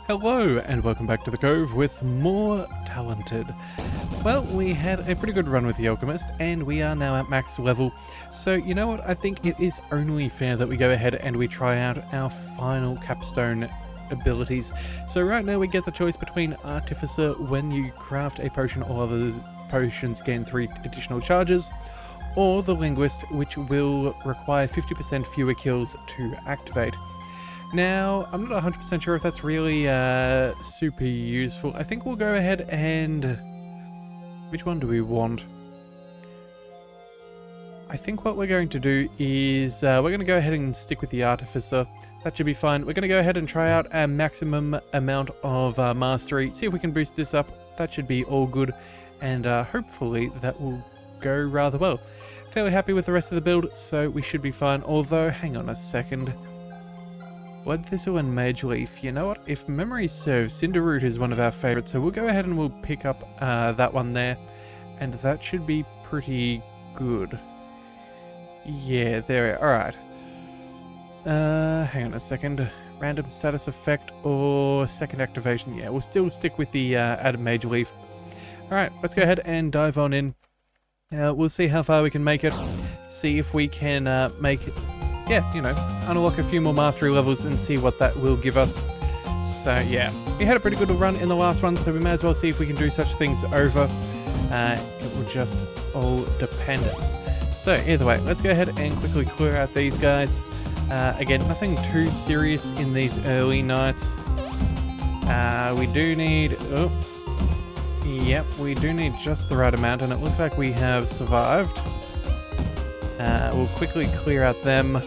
Hello and welcome back to the Cove with more Talented. Well, we had a pretty good run with the Alchemist and we are now at max level. So you know what, I think it is only fair that we go ahead and we try out our final capstone abilities. So right now we get the choice between Artificer when you craft a potion or other potions gain 3 additional charges, or the Linguist, which will require 50% fewer kills to activate. Now, I'm not 100% sure if that's really super useful. I think we'll go ahead and... Which one do we want? I think what we're going to do is we're going to go ahead and stick with the Artificer. That should be fine. We're going to go ahead and try out our maximum amount of mastery. See if we can boost this up. That should be all good. And hopefully that will go rather well. Fairly happy with the rest of the build, so we should be fine. Although, hang on a second. Blood Thistle and Mage Leaf. You know what? If memory serves, Cinderroot is one of our favorites, so we'll go ahead and we'll pick up that one there. And that should be pretty good. Yeah, there we are. Alright. Hang on a second. Random status effect or second activation. Yeah, we'll still stick with the added Mage Leaf. Alright, let's go ahead and dive on in. We'll see how far we can make it. See if we can make it. Yeah, you know, unlock a few more mastery levels and see what that will give us. So yeah, we had a pretty good run in the last one, so we may as well see if we can do such things over. It will just all depend. So either way, let's go ahead and quickly clear out these guys. Again, nothing too serious in these early nights. We do need... Oh, yep, we do need just the right amount, and it looks like we have survived. We'll quickly clear out them.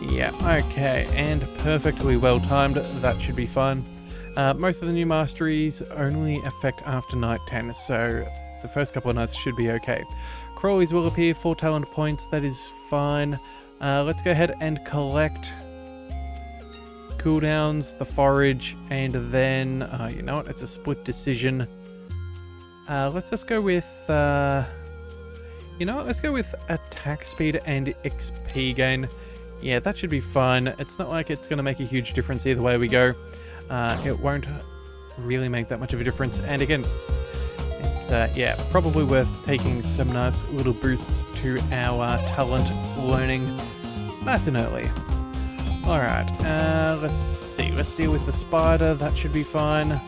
Yeah, okay, and perfectly well timed. That should be fine. Most of the new masteries only affect after night 10, so the first couple of nights should be okay. Crawlies will appear 4 talent points, that is fine. Let's go ahead and collect cooldowns, the forage, and then, you know what, it's a split decision. Let's just go with, you know what, let's go with attack speed and XP gain. Yeah, that should be fine. It's not like it's going to make a huge difference either way we go. It won't really make that much of a difference. And again, it's, yeah, probably worth taking some nice little boosts to our talent learning nice and early. Alright, let's see. Let's deal with the spider. That should be fine.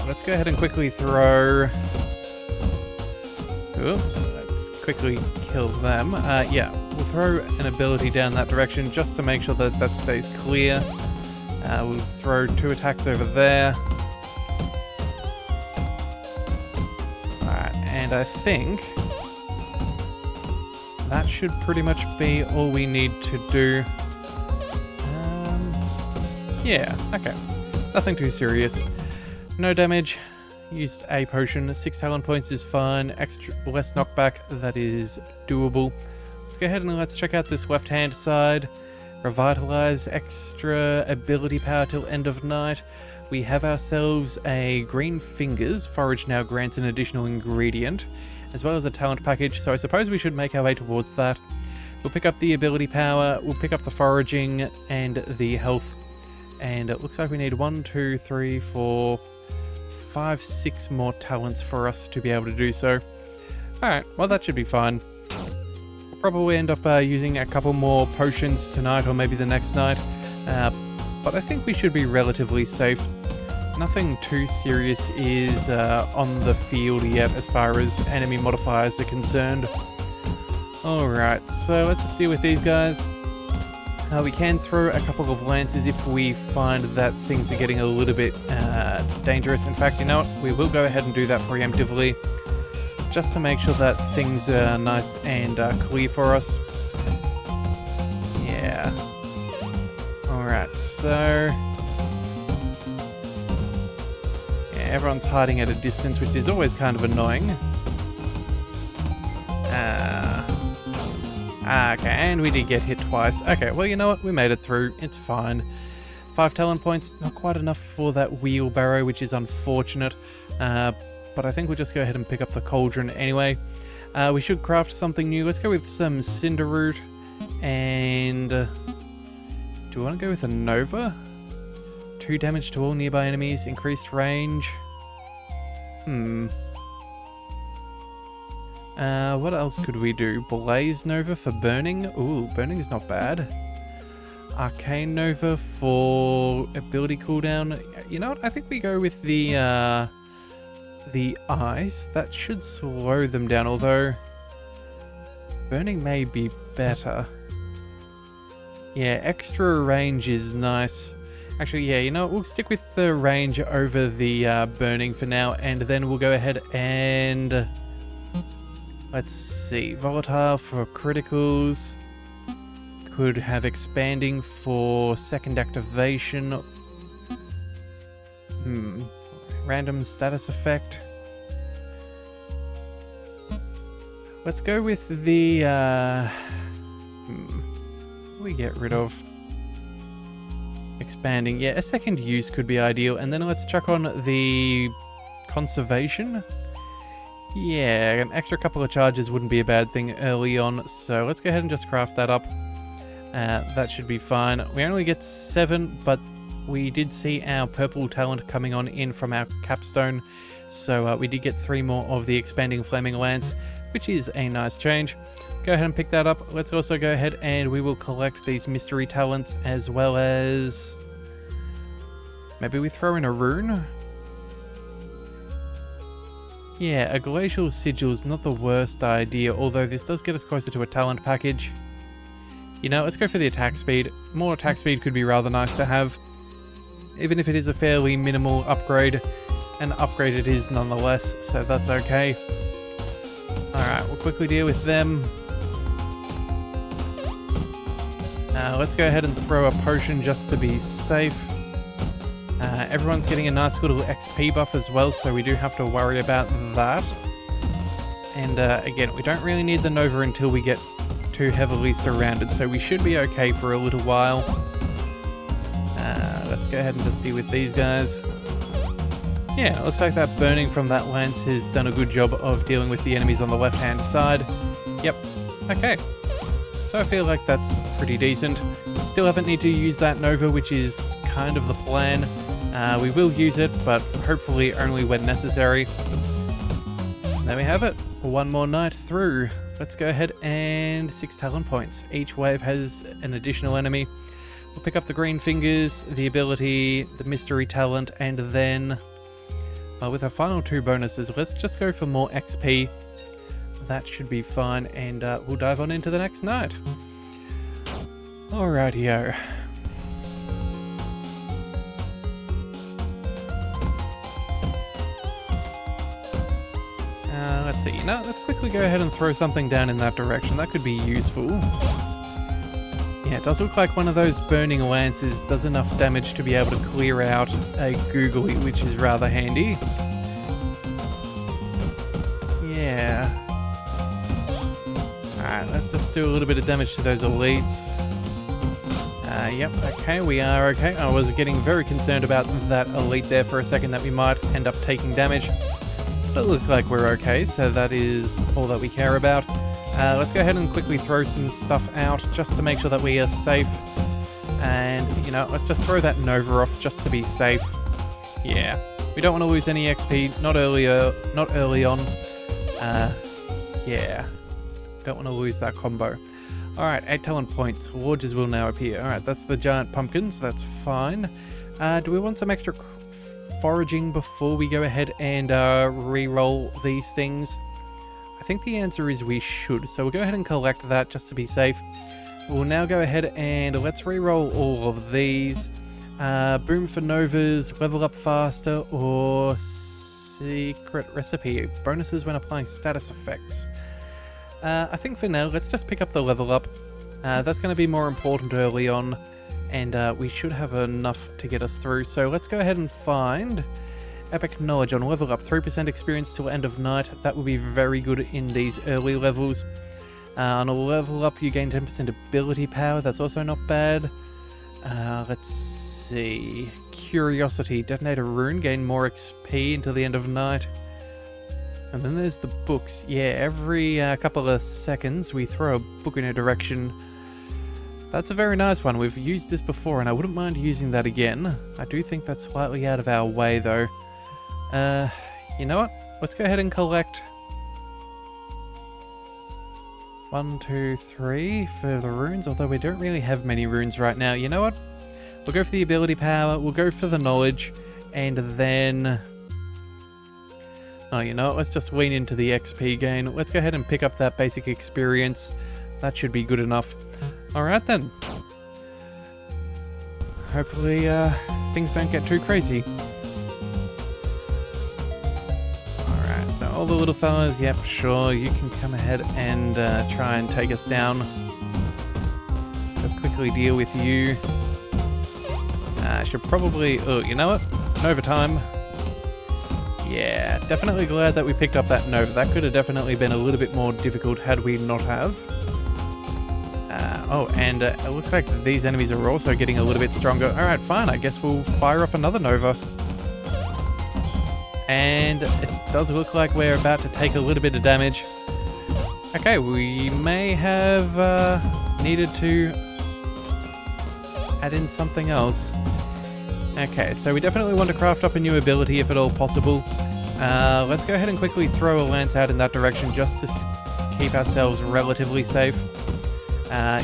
Let's go ahead and quickly throw... Ooh, let's quickly kill them. Yeah, we'll throw an ability down that direction just to make sure that that stays clear. We'll throw 2 attacks over there. Alright, and I think that should pretty much be all we need to do. Yeah, okay. Nothing too serious. No damage. Used a potion. 6 talent points is fine. Less knockback. That is doable. Let's go ahead and let's check out this left-hand side. Revitalize. Extra ability power till end of night. We have ourselves a green fingers. Forage now grants an additional ingredient, as well as a talent package. So I suppose we should make our way towards that. We'll pick up the ability power. We'll pick up the foraging and the health. And it looks like we need 1, 2, 3, 4... 5, 6 more talents for us to be able to do so. Alright, well that should be fine. We'll probably end up using a couple more potions tonight or maybe the next night. But I think we should be relatively safe. Nothing too serious is on the field yet as far as enemy modifiers are concerned. Alright, so let's just deal with these guys. We can throw a couple of lances if we find that things are getting a little bit dangerous. In fact, you know what? We will go ahead and do that preemptively, just to make sure that things are nice and clear for us. Yeah. Alright, so... yeah, everyone's hiding at a distance, which is always kind of annoying. Okay, and we did get hit twice. Okay, well, you know what? We made it through. It's fine. 5 talent points, not quite enough for that wheelbarrow, which is unfortunate. But I think we'll just go ahead and pick up the cauldron anyway. We should craft something new. Let's go with some Cinderroot. And do we want to go with a Nova? 2 damage to all nearby enemies, increased range. What else could we do? Blaze Nova for burning. Ooh, burning is not bad. Arcane Nova for ability cooldown. You know what? I think we go with the ice. That should slow them down, although burning may be better. Yeah, extra range is nice. Actually, yeah, you know what? We'll stick with the range over the burning for now, and then we'll go ahead and... let's see. Volatile for criticals. Could have expanding for second activation. Random status effect. Let's go with the... we get rid of expanding. Yeah, a second use could be ideal. And then let's chuck on the conservation. Yeah, an extra couple of charges wouldn't be a bad thing early on. So let's go ahead and just craft that up. That should be fine. We only get 7, but we did see our purple talent coming on in from our capstone. So we did get 3 more of the expanding flaming lance, which is a nice change. Go ahead and pick that up. Let's also go ahead and we will collect these mystery talents, as well as... maybe we throw in a rune? Yeah, a glacial sigil is not the worst idea, although this does get us closer to a talent package. You know, let's go for the attack speed. More attack speed could be rather nice to have. Even if it is a fairly minimal upgrade, an upgrade it is nonetheless, so that's okay. Alright, we'll quickly deal with them. Let's go ahead and throw a potion just to be safe. Everyone's getting a nice little XP buff as well, so we do have to worry about that. And again, we don't really need the Nova until we get too heavily surrounded, so we should be okay for a little while. Let's go ahead and just deal with these guys. Yeah, looks like that burning from that lance has done a good job of dealing with the enemies on the left-hand side. Yep, okay. So I feel like that's pretty decent. Still haven't need to use that Nova, which is kind of the plan. We will use it, but hopefully only when necessary. There we have it. 1 more night through. Let's go ahead and 6 talent points. Each wave has an additional enemy. We'll pick up the green fingers, the ability, the mystery talent, and then with our final 2 bonuses, let's just go for more XP. That should be fine, and we'll dive on into the next night. Alrighty-o. Let's see. Now, let's quickly go ahead and throw something down in that direction. That could be useful. Yeah, it does look like one of those burning lances does enough damage to be able to clear out a googly, which is rather handy. Yeah. Alright, let's just do a little bit of damage to those elites. Yep, okay, we are okay. I was getting very concerned about that elite there for a second, that we might end up taking damage. But it looks like we're okay, so that is all that we care about. Let's go ahead and quickly throw some stuff out just to make sure that we are safe. And, you know, let's just throw that Nova off just to be safe. Yeah, we don't want to lose any XP, not early on. Yeah, don't want to lose that combo. Alright, 8 talent points. Lodges will now appear. Alright, that's the giant pumpkins, that's fine. Do we want some extra foraging before we go ahead and re-roll these things? I think the answer is we should, so we'll go ahead and collect that just to be safe. We'll now go ahead and let's re-roll all of these. Boom for Novas, level up faster, or secret recipe. Bonuses when applying status effects. I think for now, let's just pick up the level up. That's going to be more important early on, and we should have enough to get us through. So let's go ahead and find Epic Knowledge on level up. 3% experience till end of night. That will be very good in these early levels. On a level up, you gain 10% ability power. That's also not bad. Let's see. Curiosity. Detonate a rune. Gain more XP until the end of night. And then there's the books. Yeah, every couple of seconds we throw a book in a direction. That's a very nice one. We've used this before, and I wouldn't mind using that again. I do think that's slightly out of our way, though. You know what? Let's go ahead and collect 1, 2, 3 for the runes, although we don't really have many runes right now. You know what? We'll go for the ability power, we'll go for the knowledge, and then... Oh, you know what? Let's just lean into the XP gain. Let's go ahead and pick up that basic experience. That should be good enough. Alright then. Hopefully, things don't get too crazy. Alright, so all the little fellas, yep, sure, you can come ahead and try and take us down. Let's quickly deal with you. I should probably... Oh, you know what? Nova time. Yeah, definitely glad that we picked up that Nova. That could have definitely been a little bit more difficult had we not have. Oh, and it looks like these enemies are also getting a little bit stronger. Alright, fine. I guess we'll fire off another Nova. And it does look like we're about to take a little bit of damage. Okay, we may have needed to add in something else. Okay, so we definitely want to craft up a new ability if at all possible. Let's go ahead and quickly throw a lance out in that direction just to keep ourselves relatively safe.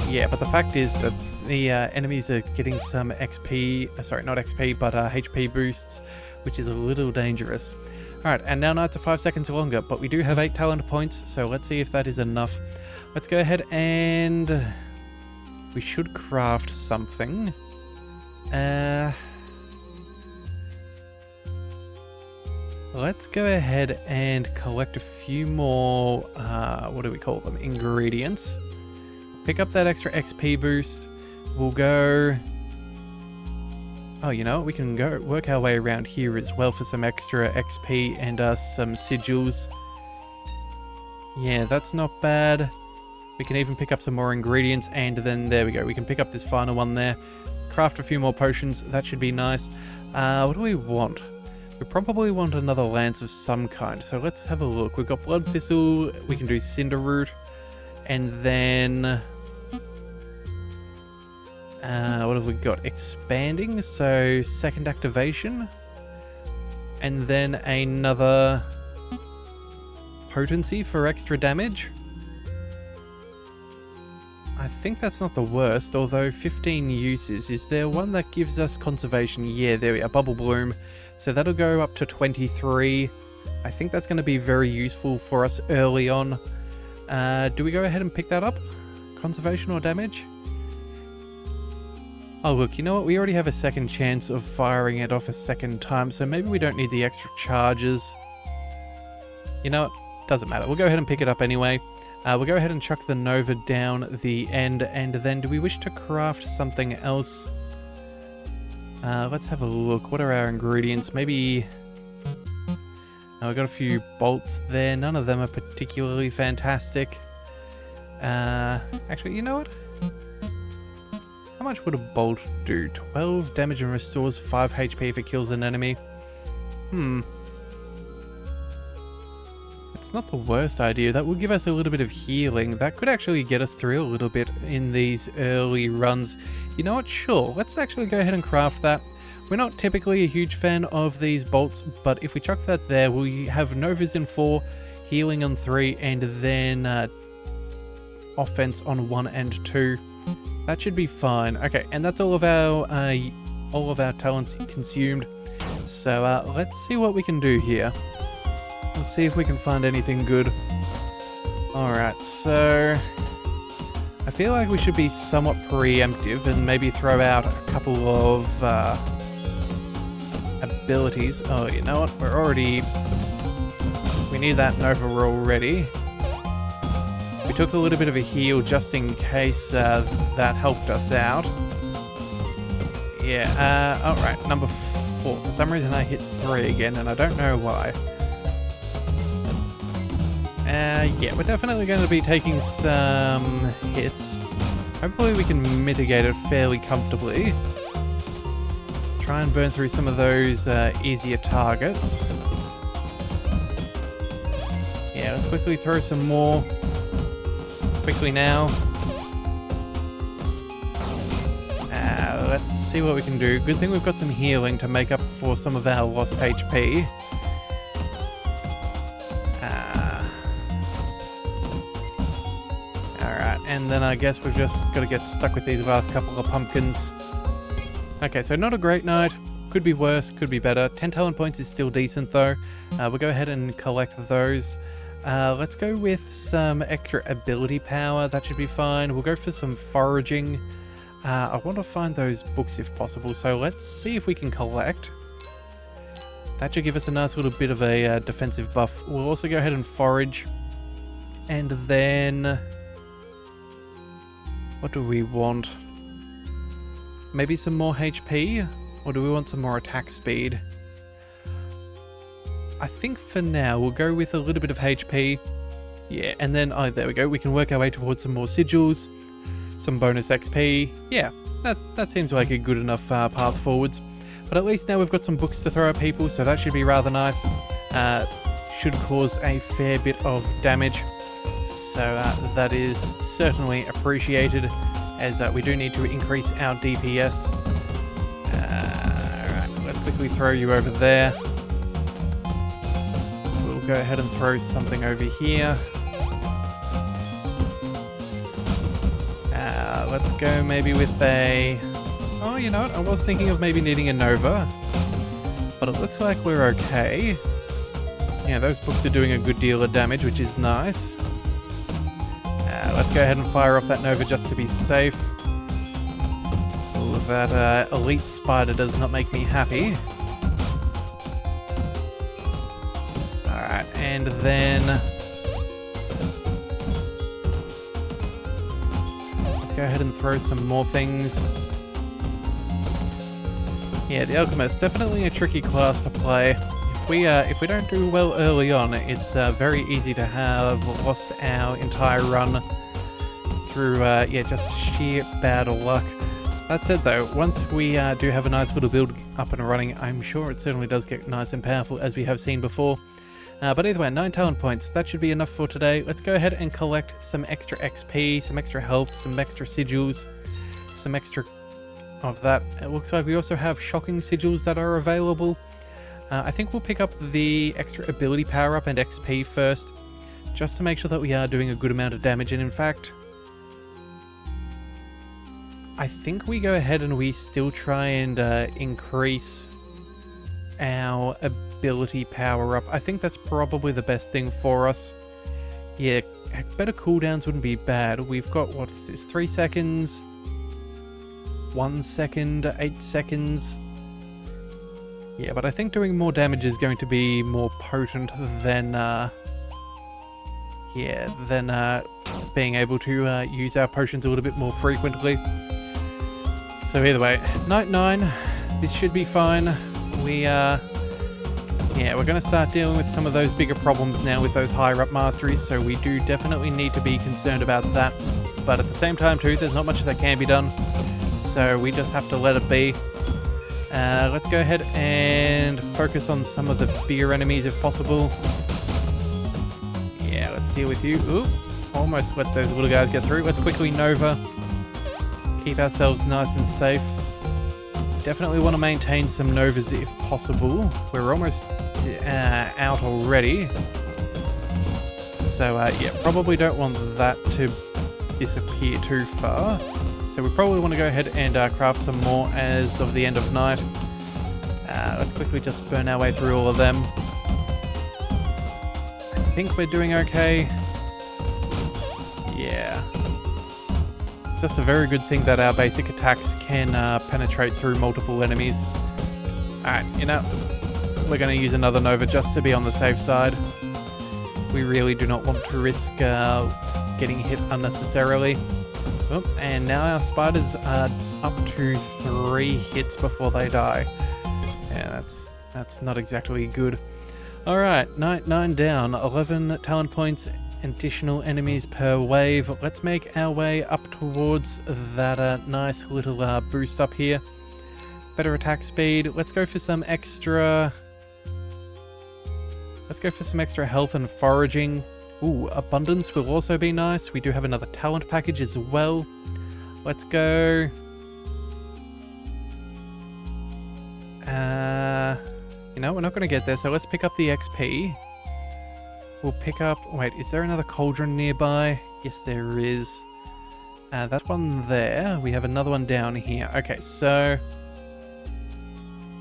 Yeah, but the fact is that the enemies are getting some XP, sorry, not XP, but HP boosts, which is a little dangerous. Alright, and now nights are 5 seconds longer, but we do have 8 talent points, so let's see if that is enough. Let's go ahead and... we should craft something. Let's go ahead and collect a few more, what do we call them, ingredients. Pick up that extra XP boost. We'll go... Oh, you know what? We can go work our way around here as well for some extra XP and some sigils. Yeah, that's not bad. We can even pick up some more ingredients, and then there we go. We can pick up this final one there. Craft a few more potions. That should be nice. What do we want? We probably want another lance of some kind, so let's have a look. We've got Blood Thistle. We can do Cinder Root. And then... what have we got? Expanding, so second activation. And then another potency for extra damage. I think that's not the worst, although 15 uses. Is there one that gives us conservation? Yeah, there we are, Bubble Bloom. So that'll go up to 23. I think that's going to be very useful for us early on. Do we go ahead and pick that up? Conservation or damage? Oh look, you know what? We already have a second chance of firing it off a second time, so maybe we don't need the extra charges. You know what? Doesn't matter. We'll go ahead and pick it up anyway. We'll go ahead and chuck the Nova down the end, and then do we wish to craft something else? Let's have a look. What are our ingredients? Maybe... we've got a few bolts there. None of them are particularly fantastic. Actually, you know what? How much would a bolt do? 12 damage and restores 5 HP if it kills an enemy. It's not the worst idea. That will give us a little bit of healing. That could actually get us through a little bit in these early runs. You know what? Sure. Let's actually go ahead and craft that. We're not typically a huge fan of these bolts, but if we chuck that there, we have Novas in 4, healing on 3, and then offense on 1 and 2. That should be fine. Okay, and that's all of our talents consumed. So let's see what we can do here. Let's see if we can find anything good. Alright, so I feel like we should be somewhat preemptive and maybe throw out a couple of abilities. Oh, you know what? We need that Nova already. We took a little bit of a heal just in case that helped us out. Yeah, alright, number 4. For some reason I hit 3 again, and I don't know why. Yeah, we're definitely going to be taking some hits. Hopefully we can mitigate it fairly comfortably. Try and burn through some of those easier targets. Yeah, let's quickly throw some more. Quickly now. let's see what we can do. Good thing we've got some healing to make up for some of our lost HP. Alright, and then I guess we've just got to get stuck with these last couple of pumpkins. Okay, so not a great night. Could be worse, could be better. 10 talent points is still decent though. We'll go ahead and collect those. Let's go with some extra ability power. That should be fine. We'll go for some foraging. I want to find those books if possible, so let's see if we can collect. That should give us a nice little bit of a defensive buff. We'll also go ahead and forage. And then... what do we want? Maybe some more HP? Or do we want some more attack speed? I think for now we'll go with a little bit of HP. Yeah, and then, oh, there we go. We can work our way towards some more sigils, some bonus XP. Yeah, that seems like a good enough path forwards. But at least now we've got some books to throw at people, so that should be rather nice. Should cause a fair bit of damage. So that is certainly appreciated, as we do need to increase our DPS. Alright, let's quickly throw you over there. We'll go ahead and throw something over here. Let's go maybe with a... oh, you know what? I was thinking of maybe needing a Nova. But it looks like we're okay. Yeah, those books are doing a good deal of damage, which is nice. Let's go ahead and fire off that Nova just to be safe. Ooh, that elite spider does not make me happy. Alright, and then... let's go ahead and throw some more things. Yeah, the Alchemist, definitely a tricky class to play. If we don't do well early on, it's very easy to have lost our entire run through, yeah, just sheer bad luck. That said though, once we do have a nice little build up and running, I'm sure it certainly does get nice and powerful, as we have seen before. But either way, 9 talent points, that should be enough for today. Let's go ahead and collect some extra XP, some extra health, some extra sigils, some extra of that. It looks like we also have shocking sigils that are available. I think we'll pick up the extra ability power up and XP first, just to make sure that we are doing a good amount of damage. And in fact, I think we go ahead and we still try and increase our ability power up. I think that's probably the best thing for us. Yeah, better cooldowns wouldn't be bad. We've got, what is this, 3 seconds, 1 second, 8 seconds. Yeah, but I think doing more damage is going to be more potent than, being able to use our potions a little bit more frequently. So either way, night 9, this should be fine. Yeah, we're going to start dealing with some of those bigger problems now with those higher up masteries, so we do definitely need to be concerned about that. But at the same time too, there's not much that can be done, so we just have to let it be. Let's go ahead and focus on some of the bigger enemies if possible. Yeah, let's deal with you. Ooh, almost let those little guys get through. Let's quickly Nova. Keep ourselves nice and safe. Definitely want to maintain some Novas if possible. We're almost out already. So, yeah, probably don't want that to disappear too far. So we probably want to go ahead and craft some more as of the end of night. Let's quickly just burn our way through all of them. I think we're doing okay. Yeah. Just a very good thing that our basic attacks can penetrate through multiple enemies. Alright, you know, we're going to use another Nova just to be on the safe side. We really do not want to risk getting hit unnecessarily. Oh, and now our spiders are up to 3 hits before they die. Yeah, that's not exactly good. Alright, night 9 down, 11 talent points, additional enemies per wave. Let's make our way up towards that nice little boost up here. Better attack speed. Let's go for some extra... let's go for some extra health and foraging. Ooh, abundance will also be nice. We do have another talent package as well. Let's go. You know, we're not going to get there, so let's pick up the XP. We'll pick up... Wait, is there another cauldron nearby? Yes, there is. That one there. We have another one down here. Okay, so...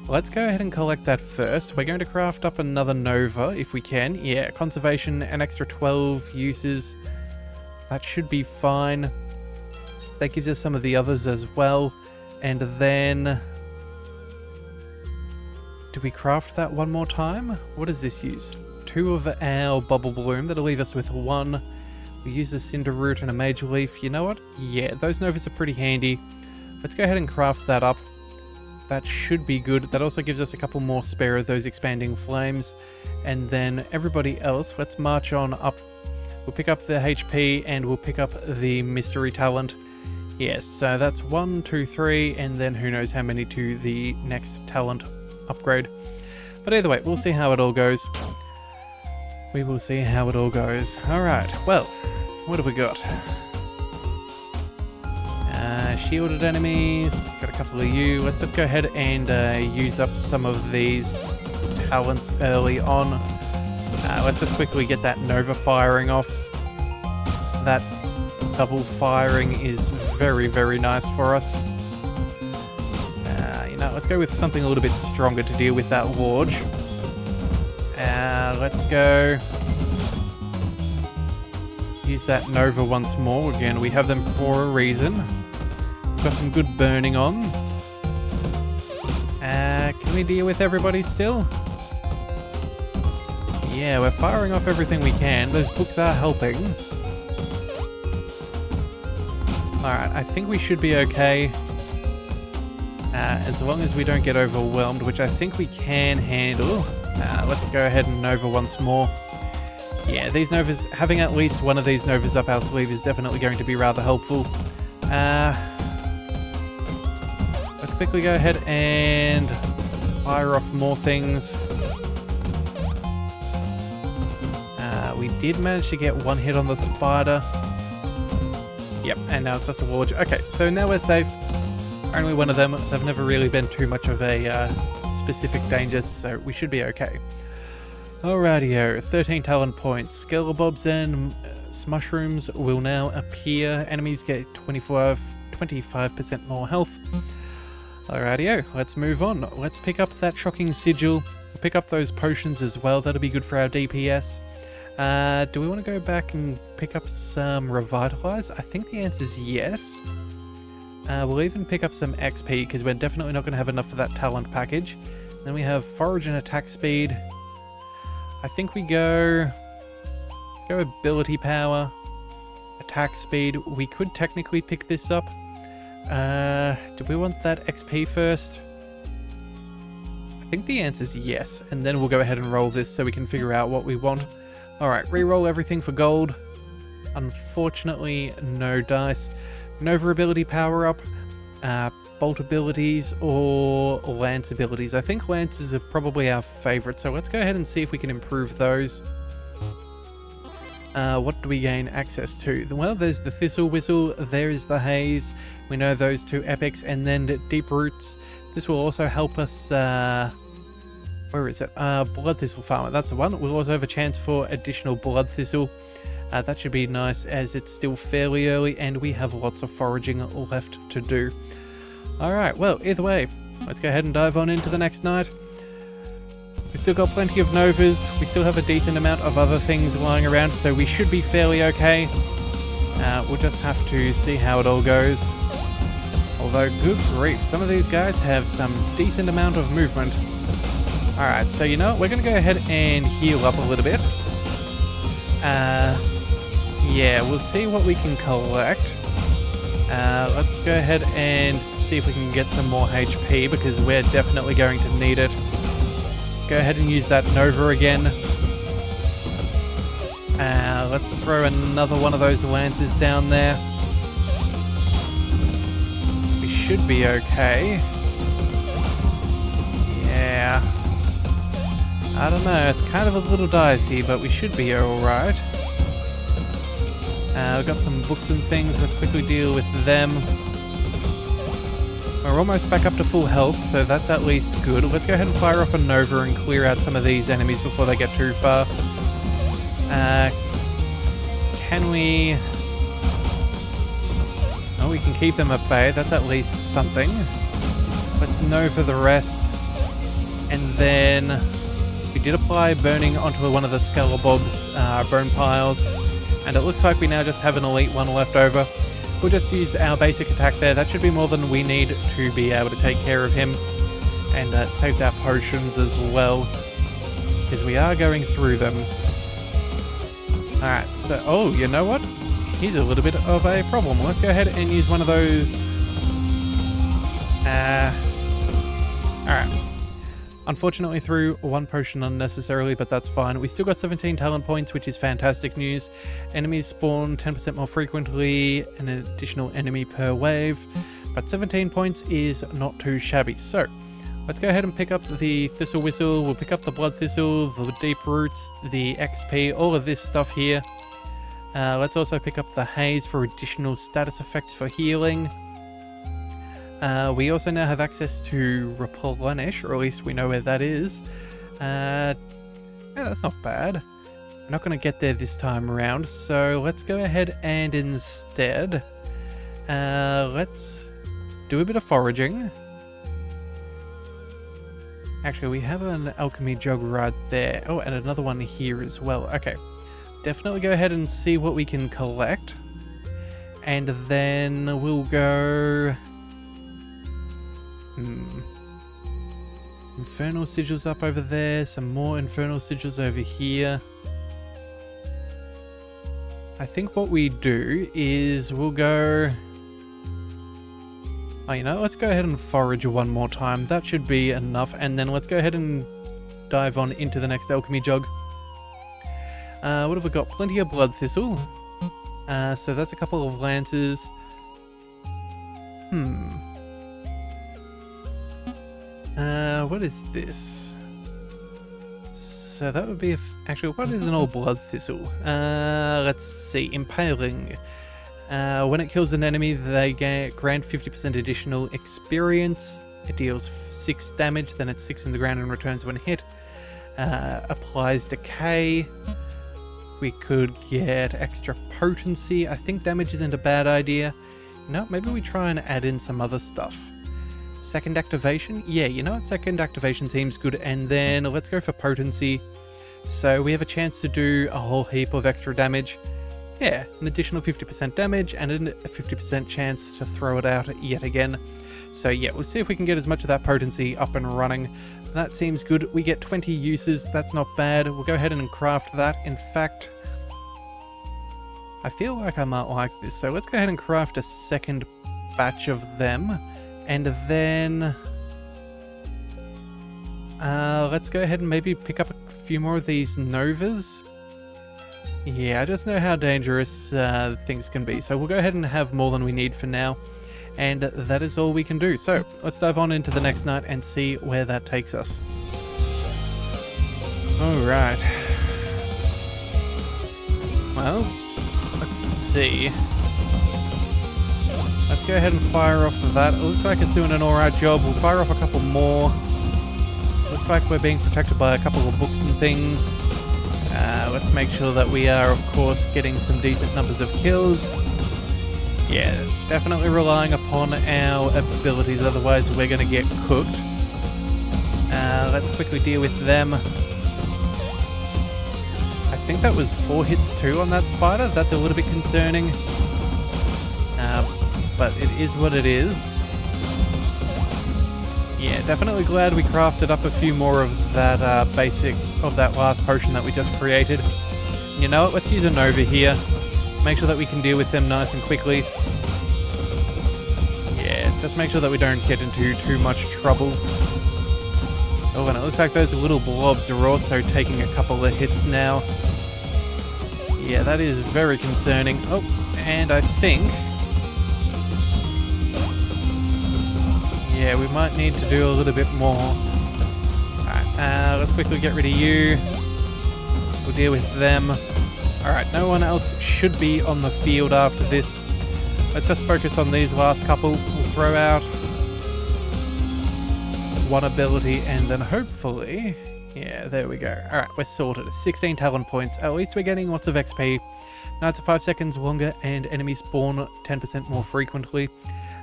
let's go ahead and collect that first. We're going to craft up another Nova, if we can. Yeah, conservation, an extra 12 uses. That should be fine. That gives us some of the others as well. And then... do we craft that one more time? What does this use? 2 of our bubble bloom. That'll leave us with 1. We use the cinder root and a major leaf. You know what? Yeah, those Novas are pretty handy. Let's go ahead and craft that up. That should be good. That also gives us a couple more spare of those expanding flames. And then everybody else, let's march on up. We'll pick up the HP and we'll pick up the mystery talent. Yes, so that's 1, 2, 3, and then who knows how many to the next talent upgrade. But either way, we'll see how it all goes. We will see how it all goes. Alright, well, what have we got? Shielded enemies, got a couple of you. Let's just go ahead and use up some of these talents early on. Let's just quickly get that Nova firing off. That double firing is very, very nice for us. You know, let's go with something a little bit stronger to deal with that Warge. Let's go. Use that Nova once more. Again, we have them for a reason. Got some good burning on. Can we deal with everybody still? Yeah, we're firing off everything we can. Those books are helping. Alright, I think we should be okay. As long as we don't get overwhelmed, which I think we can handle. Let's go ahead and Nova once more. Yeah, these Novas, having at least one of these Novas up our sleeve is definitely going to be rather helpful. Let's quickly go ahead and fire off more things. We did manage to get one hit on the spider. Yep, and now it's just a Warge. Okay, so now we're safe. Only one of them. They've never really been too much of a specific danger, so we should be okay. Alrighty-o, 13 talent points. Skelebobs and mushrooms will now appear. Enemies get 25% more health. Alrighty-o, let's move on. Let's pick up that shocking sigil. We'll pick up those potions as well. That'll be good for our DPS. Do we want to go back and pick up some revitalize? I think the answer is yes. We'll even pick up some XP because we're definitely not going to have enough for that talent package. Then we have forage and attack speed. I think we go ability power, attack speed. We could technically pick this up. Do we want that XP first? I think the answer is yes, and then we'll go ahead and roll this so we can figure out what we want. Alright, re-roll everything for gold. Unfortunately, no dice. Nova ability power up, bolt abilities, or lance abilities. I think lances are probably our favourite, so let's go ahead and see if we can improve those. What do we gain access to? Well, there's the Thistle Whistle, there is the Haze. We know those two epics, and then Deep Roots. This will also help us, where is it? Blood Thistle Farmer, that's the one. We'll also have a chance for additional Blood Thistle. That should be nice as it's still fairly early and we have lots of foraging left to do. Alright, well, either way, let's go ahead and dive on into the next night. We've still got plenty of Novas, we still have a decent amount of other things lying around, so we should be fairly okay. We'll just have to see how it all goes. Although, good grief, some of these guys have some decent amount of movement. Alright, so you know what, we're going to go ahead and heal up a little bit. Yeah, we'll see what we can collect. Let's go ahead and see if we can get some more HP because we're definitely going to need it. Go ahead and use that Nova again. Let's throw another one of those lances down there. We should be okay. Yeah. I don't know, it's kind of a little dicey, but we should be alright. We've got some books and things, let's quickly deal with them. We're almost back up to full health, so that's at least good. Let's go ahead and fire off a Nova and clear out some of these enemies before they get too far. Can we... Oh, we can keep them at bay. That's at least something. Let's Nova the rest. And then we did apply burning onto one of the Skelebob's bone piles. And it looks like we now just have an elite one left over. We'll just use our basic attack there. That should be more than we need to be able to take care of him. And it saves our potions as well, because we are going through them. Alright, so... Oh, you know what? He's a little bit of a problem. Let's go ahead and use one of those... Alright. Unfortunately threw one potion unnecessarily, but that's fine. We still got 17 talent points, which is fantastic news. Enemies spawn 10% more frequently, an additional enemy per wave, but 17 points is not too shabby. So, let's go ahead and pick up the Thistle Whistle, we'll pick up the Blood Thistle, the Deep Roots, the XP, all of this stuff here. Let's also pick up the Haze for additional status effects for healing. We also now have access to Replenish, or at least we know where that is. Yeah, that's not bad. We're not going to get there this time around, so let's go ahead and instead, let's do a bit of foraging. Actually, we have an alchemy jug right there. Oh, and another one here as well. Okay, definitely go ahead and see what we can collect. And then we'll go... Infernal sigils up over there, some more infernal sigils over here. I think what we do is we'll go... Oh, you know, let's go ahead and forage one more time. That should be enough. And then let's go ahead and dive on into the next alchemy jug. What have we got? Plenty of blood thistle. So that's a couple of lances. What is this? So that would be actually, what is an old blood thistle? Let's see, impaling. When it kills an enemy, they grant 50% additional experience. It deals 6 damage, then it sticks in the ground and returns when hit. Applies decay. We could get extra potency. I think damage isn't a bad idea. No, maybe we try and add in some other stuff. Second activation? Yeah, you know what? Second activation seems good. And then let's go for potency. So we have a chance to do a whole heap of extra damage. Yeah, an additional 50% damage and a 50% chance to throw it out yet again. So yeah, we'll see if we can get as much of that potency up and running. That seems good. We get 20 uses. That's not bad. We'll go ahead and craft that. In fact, I feel like I might like this. So let's go ahead and craft a second batch of them. And then let's go ahead and maybe pick up a few more of these Novas. Yeah, I just know how dangerous things can be. So we'll go ahead and have more than we need for now. And that is all we can do. So let's dive on into the next night and see where that takes us. Alright. Well, let's see. Let's go ahead and fire off of that. It looks like it's doing an alright job. We'll fire off a couple more. Looks like we're being protected by a couple of books and things. Let's make sure that we are, of course, getting some decent numbers of kills. Yeah, definitely relying upon our abilities, otherwise we're going to get cooked. Let's quickly deal with them. I think that was 4 hits too on that spider. That's a little bit concerning. But it is what it is. Yeah, definitely glad we crafted up a few more of that that last potion that we just created. You know what, let's use a Nova here. Make sure that we can deal with them nice and quickly. Yeah, just make sure that we don't get into too much trouble. Oh, and it looks like those little blobs are also taking a couple of hits now. Yeah, that is very concerning. Oh, and I think... yeah, we might need to do a little bit more. Alright, let's quickly get rid of you. We'll deal with them. Alright, no one else should be on the field after this. Let's just focus on these last couple. We'll throw out one ability, and then hopefully... Yeah, there we go. Alright, we're sorted. 16 talent points. At least we're getting lots of XP. Nights are 5 seconds longer, and enemies spawn 10% more frequently.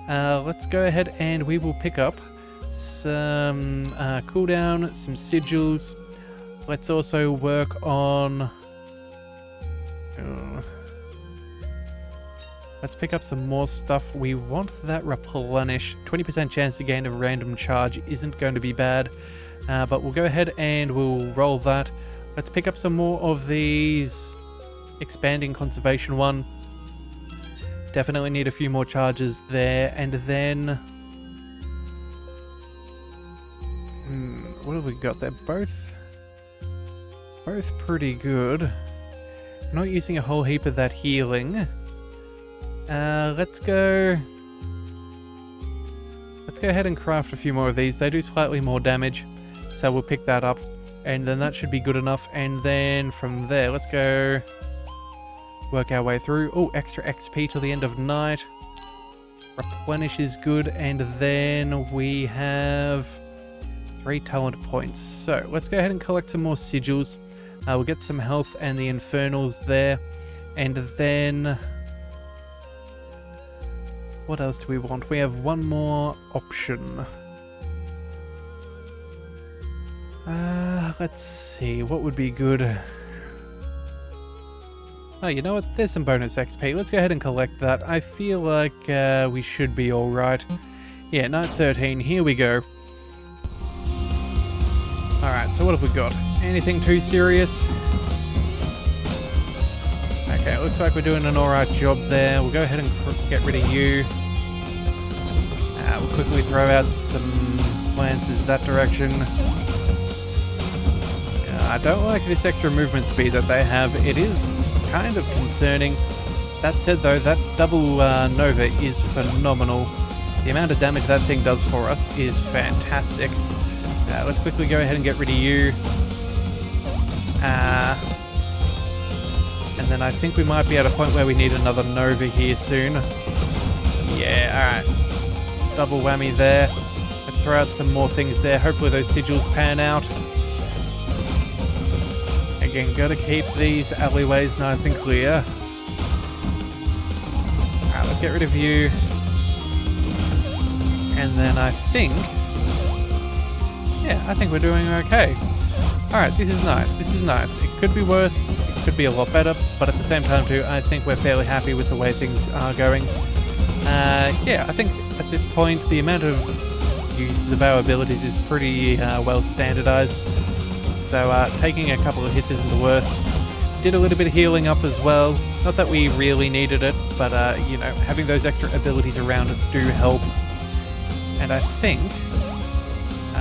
Let's go ahead and we will pick up some cooldown, some sigils. Let's also work on... Let's pick up some more stuff. We want that replenish. 20% chance to gain a random charge isn't going to be bad. But we'll go ahead and we'll roll that. Let's pick up some more of these expanding conservation one. Definitely need a few more charges there. And then... what have we got there? Both pretty good. Not using a whole heap of that healing. Let's go ahead and craft a few more of these. They do slightly more damage, so we'll pick that up, and then that should be good enough. And then from there, let's go work our way through. Oh, extra XP till the end of night. Replenish is good, and then we have 3 talent points. So let's go ahead and collect some more sigils. We'll get some health and the infernals there, and then... what else do we want? We have one more option. Let's see, what would be good? Oh, you know what? There's some bonus XP. Let's go ahead and collect that. I feel like we should be alright. Yeah, night 13. Here we go. Alright, so what have we got? Anything too serious? Okay, looks like we're doing an alright job there. We'll go ahead and get rid of you. We'll quickly throw out some lances that direction. I don't like this extra movement speed that they have. It is kind of concerning. That said though, that double Nova is phenomenal. The amount of damage that thing does for us is fantastic. Let's quickly go ahead and get rid of you. And then I think we might be at a point where we need another Nova here soon. Yeah, alright. Double whammy there. Let's throw out some more things there. Hopefully those sigils pan out. Again, gotta keep these alleyways nice and clear. Alright, let's get rid of you. And then I think... yeah, I think we're doing okay. Alright, this is nice. This is nice. It could be worse. It could be a lot better. But at the same time too, I think we're fairly happy with the way things are going. Yeah, I think at this point the amount of uses of our abilities is pretty well standardized. So taking a couple of hits isn't the worst. Did a little bit of healing up as well. Not that we really needed it, but you know, having those extra abilities around do help. And I think...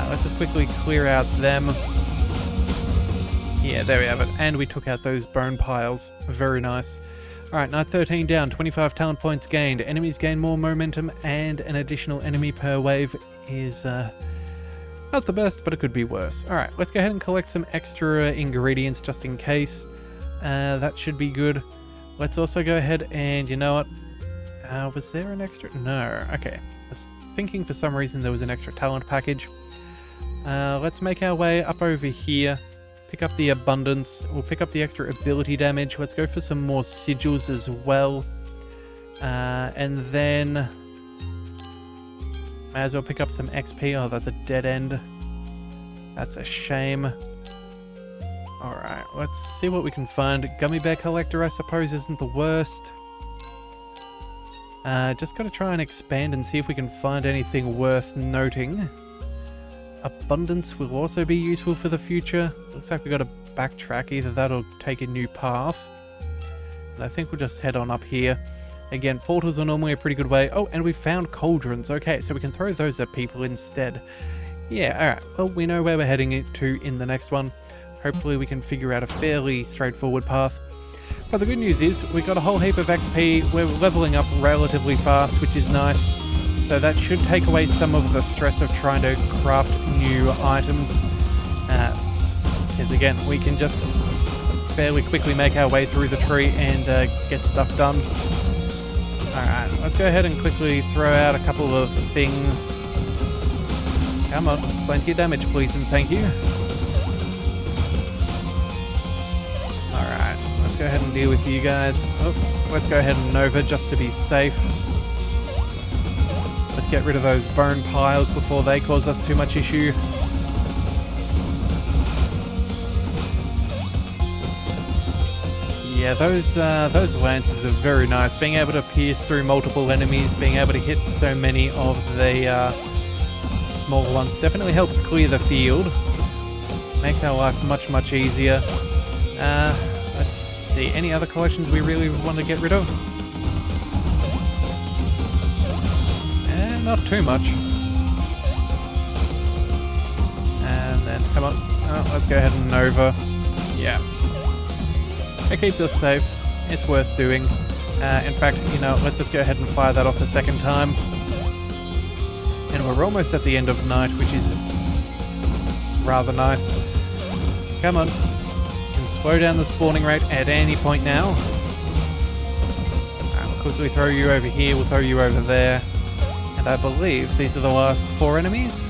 let's just quickly clear out them. Yeah, there we have it. And we took out those bone piles. Very nice. Alright, night 13 down. 25 talent points gained. Enemies gain more momentum, and an additional enemy per wave is not the best, but it could be worse. Alright, let's go ahead and collect some extra ingredients just in case. That should be good. Let's also go ahead and, you know what? Was there an extra? No. Okay. I was thinking for some reason there was an extra talent package. Let's make our way up over here. Pick up the abundance. We'll pick up the extra ability damage. Let's go for some more sigils as well. And then... may as well pick up some XP. Oh, that's a dead end. That's a shame. Alright, let's see what we can find. Gummy Bear Collector, I suppose, isn't the worst. Just gotta try and expand and see if we can find anything worth noting. Abundance will also be useful for the future. Looks like we got to backtrack. Either that or take a new path. And I think we'll just head on up here. Again, portals are normally a pretty good way. Oh, and we found cauldrons. Okay, so we can throw those at people instead. Yeah, alright. Well, we know where we're heading to in the next one. Hopefully we can figure out a fairly straightforward path. But the good news is, we got a whole heap of XP. We're leveling up relatively fast, which is nice. So that should take away some of the stress of trying to craft new items. Because again, we can just fairly quickly make our way through the tree and get stuff done. Alright, let's go ahead and quickly throw out a couple of things. Come on, plenty of damage, please and thank you. Alright, let's go ahead and deal with you guys. Oh, let's go ahead and Nova just to be safe. Let's get rid of those bone piles before they cause us too much issue. Yeah, those lances are very nice. Being able to pierce through multiple enemies, being able to hit so many of the smaller ones definitely helps clear the field. Makes our life much, much easier. Let's see, any other collections we really want to get rid of? Not too much. And then, come on, let's go ahead and Nova. Yeah. It keeps us safe. It's worth doing. In fact, you know, let's just go ahead and fire that off a second time. And we're almost at the end of night, which is rather nice. Come on. You can slow down the spawning rate at any point now. We'll quickly throw you over here, we'll throw you over there. And I believe these are the last 4 enemies.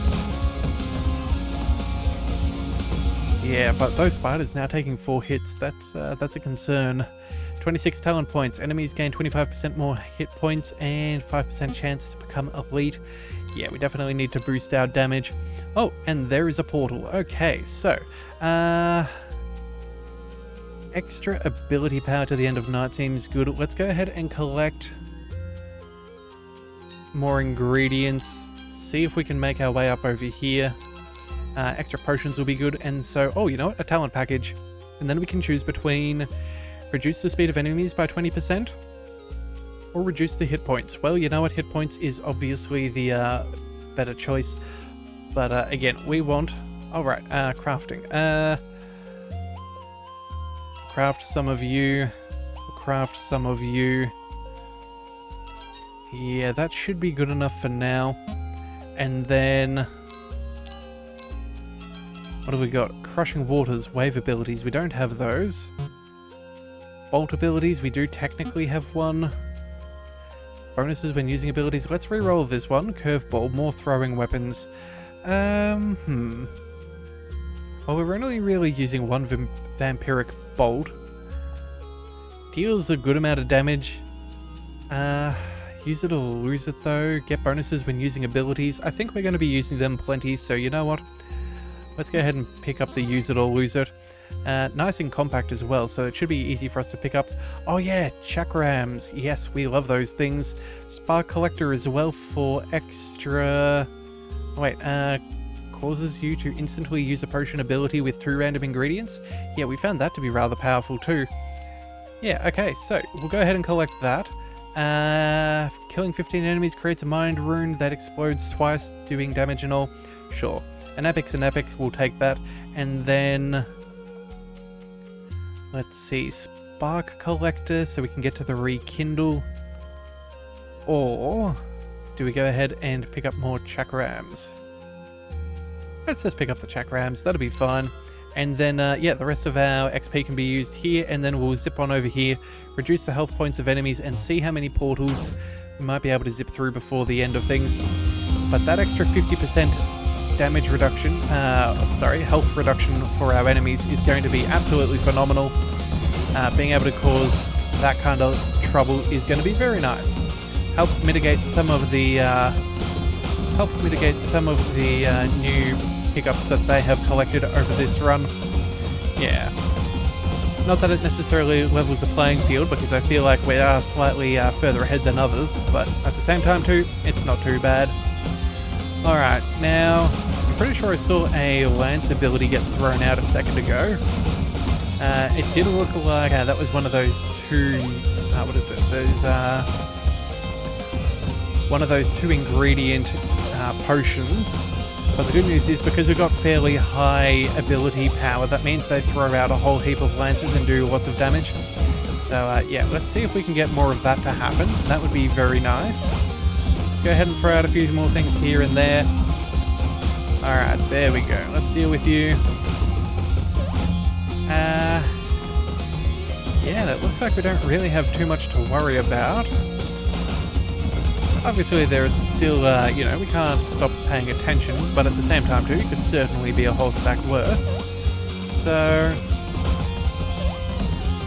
Yeah, but those spiders now taking 4 hits, that's a concern. 26 talent points. Enemies gain 25% more hit points and 5% chance to become elite. Yeah, we definitely need to boost our damage. Oh, and there is a portal. Okay, so extra ability power to the end of night seems good. Let's go ahead and collect more ingredients. See if we can make our way up over here. Extra potions will be good, and so, oh, you know what? A talent package. And then we can choose between reduce the speed of enemies by 20% or reduce the hit points. Well, you know what? Hit points is obviously the better choice. But again, we want... Alright, crafting. Craft some of you. Craft some of you. Yeah, that should be good enough for now. And then... what have we got? Crushing Waters, wave abilities. We don't have those. Bolt abilities, we do technically have one. Bonuses when using abilities. Let's re-roll this one. Curveball, more throwing weapons. Well, we're only really using one vampiric bolt. Deals a good amount of damage. Use it or lose it though. Get bonuses when using abilities. I think we're going to be using them plenty, so you know what? Let's go ahead and pick up the use it or lose it. Nice and compact as well, so it should be easy for us to pick up. Oh yeah, chakrams. Yes, we love those things. Spark Collector as well for extra... wait, causes you to instantly use a potion ability with 2 random ingredients. Yeah, we found that to be rather powerful too. Yeah, okay, so we'll go ahead and collect that. Killing 15 enemies creates a mind rune that explodes twice, doing damage and all. Sure. An epic's an epic, we'll take that. And then... let's see, Spark Collector, so we can get to the Rekindle. Or do we go ahead and pick up more chakrams? Let's just pick up the chakrams, that'll be fine. And then, yeah, the rest of our XP can be used here, and then we'll zip on over here, reduce the health points of enemies, and see how many portals we might be able to zip through before the end of things. But that extra 50% damage reduction, health reduction for our enemies is going to be absolutely phenomenal. Being able to cause that kind of trouble is going to be very nice. Help mitigate some of the new pickups that they have collected over this run. Yeah. Not that it necessarily levels the playing field, because I feel like we are slightly further ahead than others, but at the same time too, it's not too bad. Alright, now, I'm pretty sure I saw a lance ability get thrown out a second ago. It did look like that was one of those two, what is it, one of those 2 ingredient potions. But the good news is, because we've got fairly high ability power, that means they throw out a whole heap of lances and do lots of damage. So yeah, let's see if we can get more of that to happen. That would be very nice. Let's go ahead and throw out a few more things here and there. Alright, there we go. Let's deal with you. Yeah, that looks like we don't really have too much to worry about. Obviously there is still, you know, we can't stop paying attention, but at the same time too, it could certainly be a whole stack worse. So,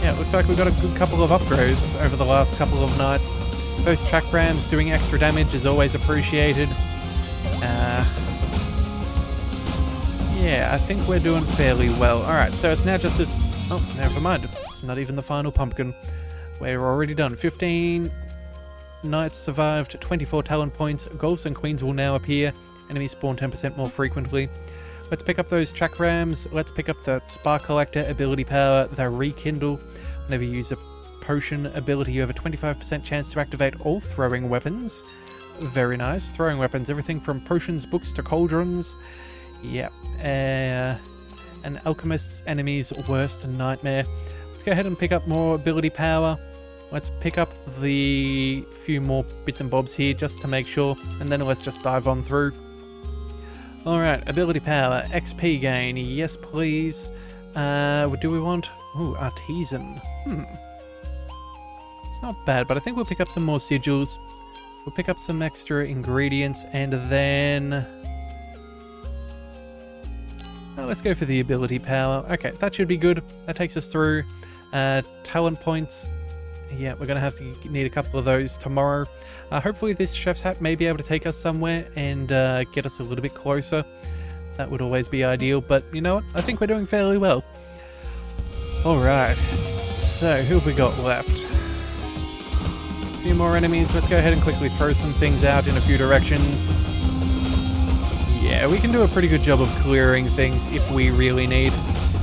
yeah, it looks like we've got a good couple of upgrades over the last couple of nights. Those track rams doing extra damage is always appreciated. Yeah, I think we're doing fairly well. Alright, so it's now just this... Oh, never mind. It's not even the final pumpkin. We're already done. 15 knights survived, 24 talent points. Golds and queens will now appear. Enemies spawn 10% more frequently. Let's pick up those track rams. Let's pick up the spark collector ability power, the rekindle. Whenever you use a potion ability, you have a 25% chance to activate all throwing weapons. Very nice. Throwing weapons, everything from potions, books to cauldrons. Yep. An alchemist's enemy's worst nightmare. Let's go ahead and pick up more ability power. Let's pick up the few more bits and bobs here just to make sure, and then let's just dive on through. Alright, ability power, XP gain, yes please. What do we want? Ooh, artisan. It's not bad, but I think we'll pick up some more sigils. We'll pick up some extra ingredients, and then... Oh, let's go for the ability power. Okay, that should be good. That takes us through. Talent points. Yeah, we're going to have to need a couple of those tomorrow. Hopefully this chef's hat may be able to take us somewhere and get us a little bit closer. That would always be ideal, but you know what? I think we're doing fairly well. Alright, so who have we got left? A few more enemies. Let's go ahead and quickly throw some things out in a few directions. Yeah, we can do a pretty good job of clearing things if we really need.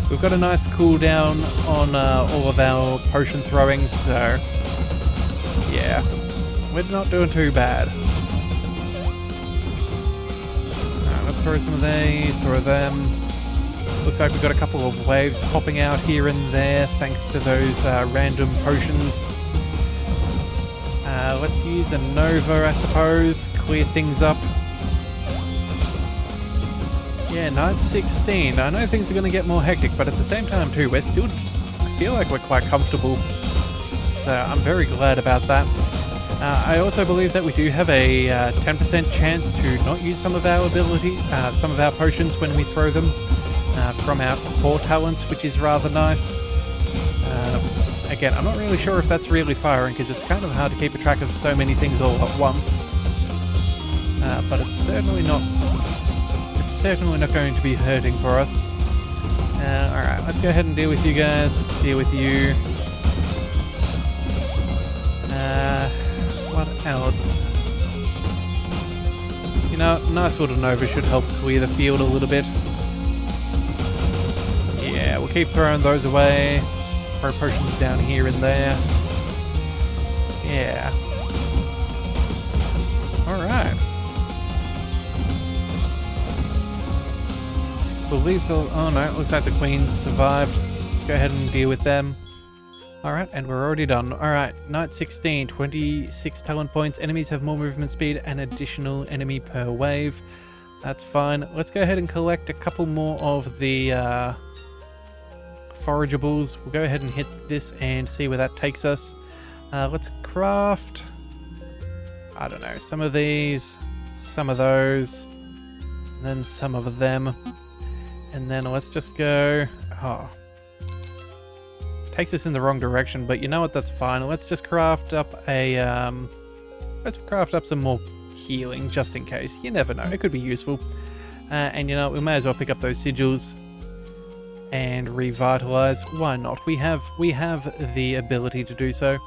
We've got a nice cooldown on all of our potion throwing, so yeah, we're not doing too bad. Alright, let's throw some of these, throw them. Looks like we've got a couple of waves popping out here and there thanks to those random potions. Let's use a Nova, I suppose, clear things up. Yeah, night 16. I know things are going to get more hectic, but at the same time too, we're still... I feel like we're quite comfortable. So I'm very glad about that. I also believe that we do have a 10% chance to not use some of our some of our potions when we throw them from our core talents, which is rather nice. Again, I'm not really sure if that's really firing, because it's kind of hard to keep a track of so many things all at once. But it's certainly not... certainly not going to be hurting for us. Alright, let's go ahead and deal with you guys. Deal with you. What else? You know, nice little Nova should help clear the field a little bit. Yeah, we'll keep throwing those away. Throw potions down here and there. Yeah. Alright. We'll leave the... Oh no, it looks like the queens survived. Let's go ahead and deal with them. Alright, and we're already done. Alright, night 16, 26 talent points. Enemies have more movement speed and additional enemy per wave. That's fine. Let's go ahead and collect a couple more of the forageables. We'll go ahead and hit this and see where that takes us. Let's craft... I don't know, some of these, some of those, and then some of them. And then let's just go... Oh. Takes us in the wrong direction, but you know what, that's fine. Let's just craft up a... Let's craft up some more healing, just in case. You never know, it could be useful. And you know, we may as well pick up those sigils and revitalize. Why not? We have the ability to do so.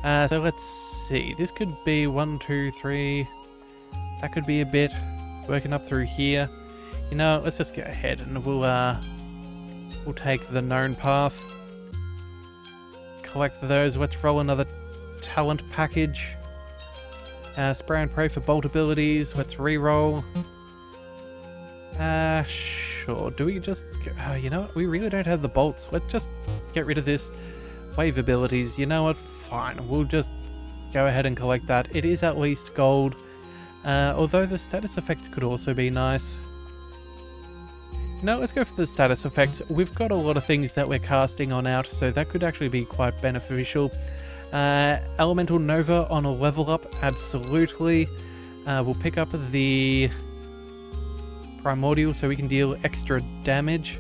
So let's see. This could be 1, 2, 3. That could be a bit. Working up through here. You know, let's just go ahead and we'll take the known path. Collect those. Let's roll another talent package. Spray and pray for bolt abilities. Let's re-roll. Sure. Do we just... you know what? We really don't have the bolts. Let's just get rid of this. Wave abilities. You know what? Fine. We'll just go ahead and collect that. It is at least gold. Although the status effects could also be nice. No, let's go for the status effects. We've got a lot of things that we're casting on out, so that could actually be quite beneficial. Elemental Nova on a level up, absolutely. We'll pick up the Primordial so we can deal extra damage.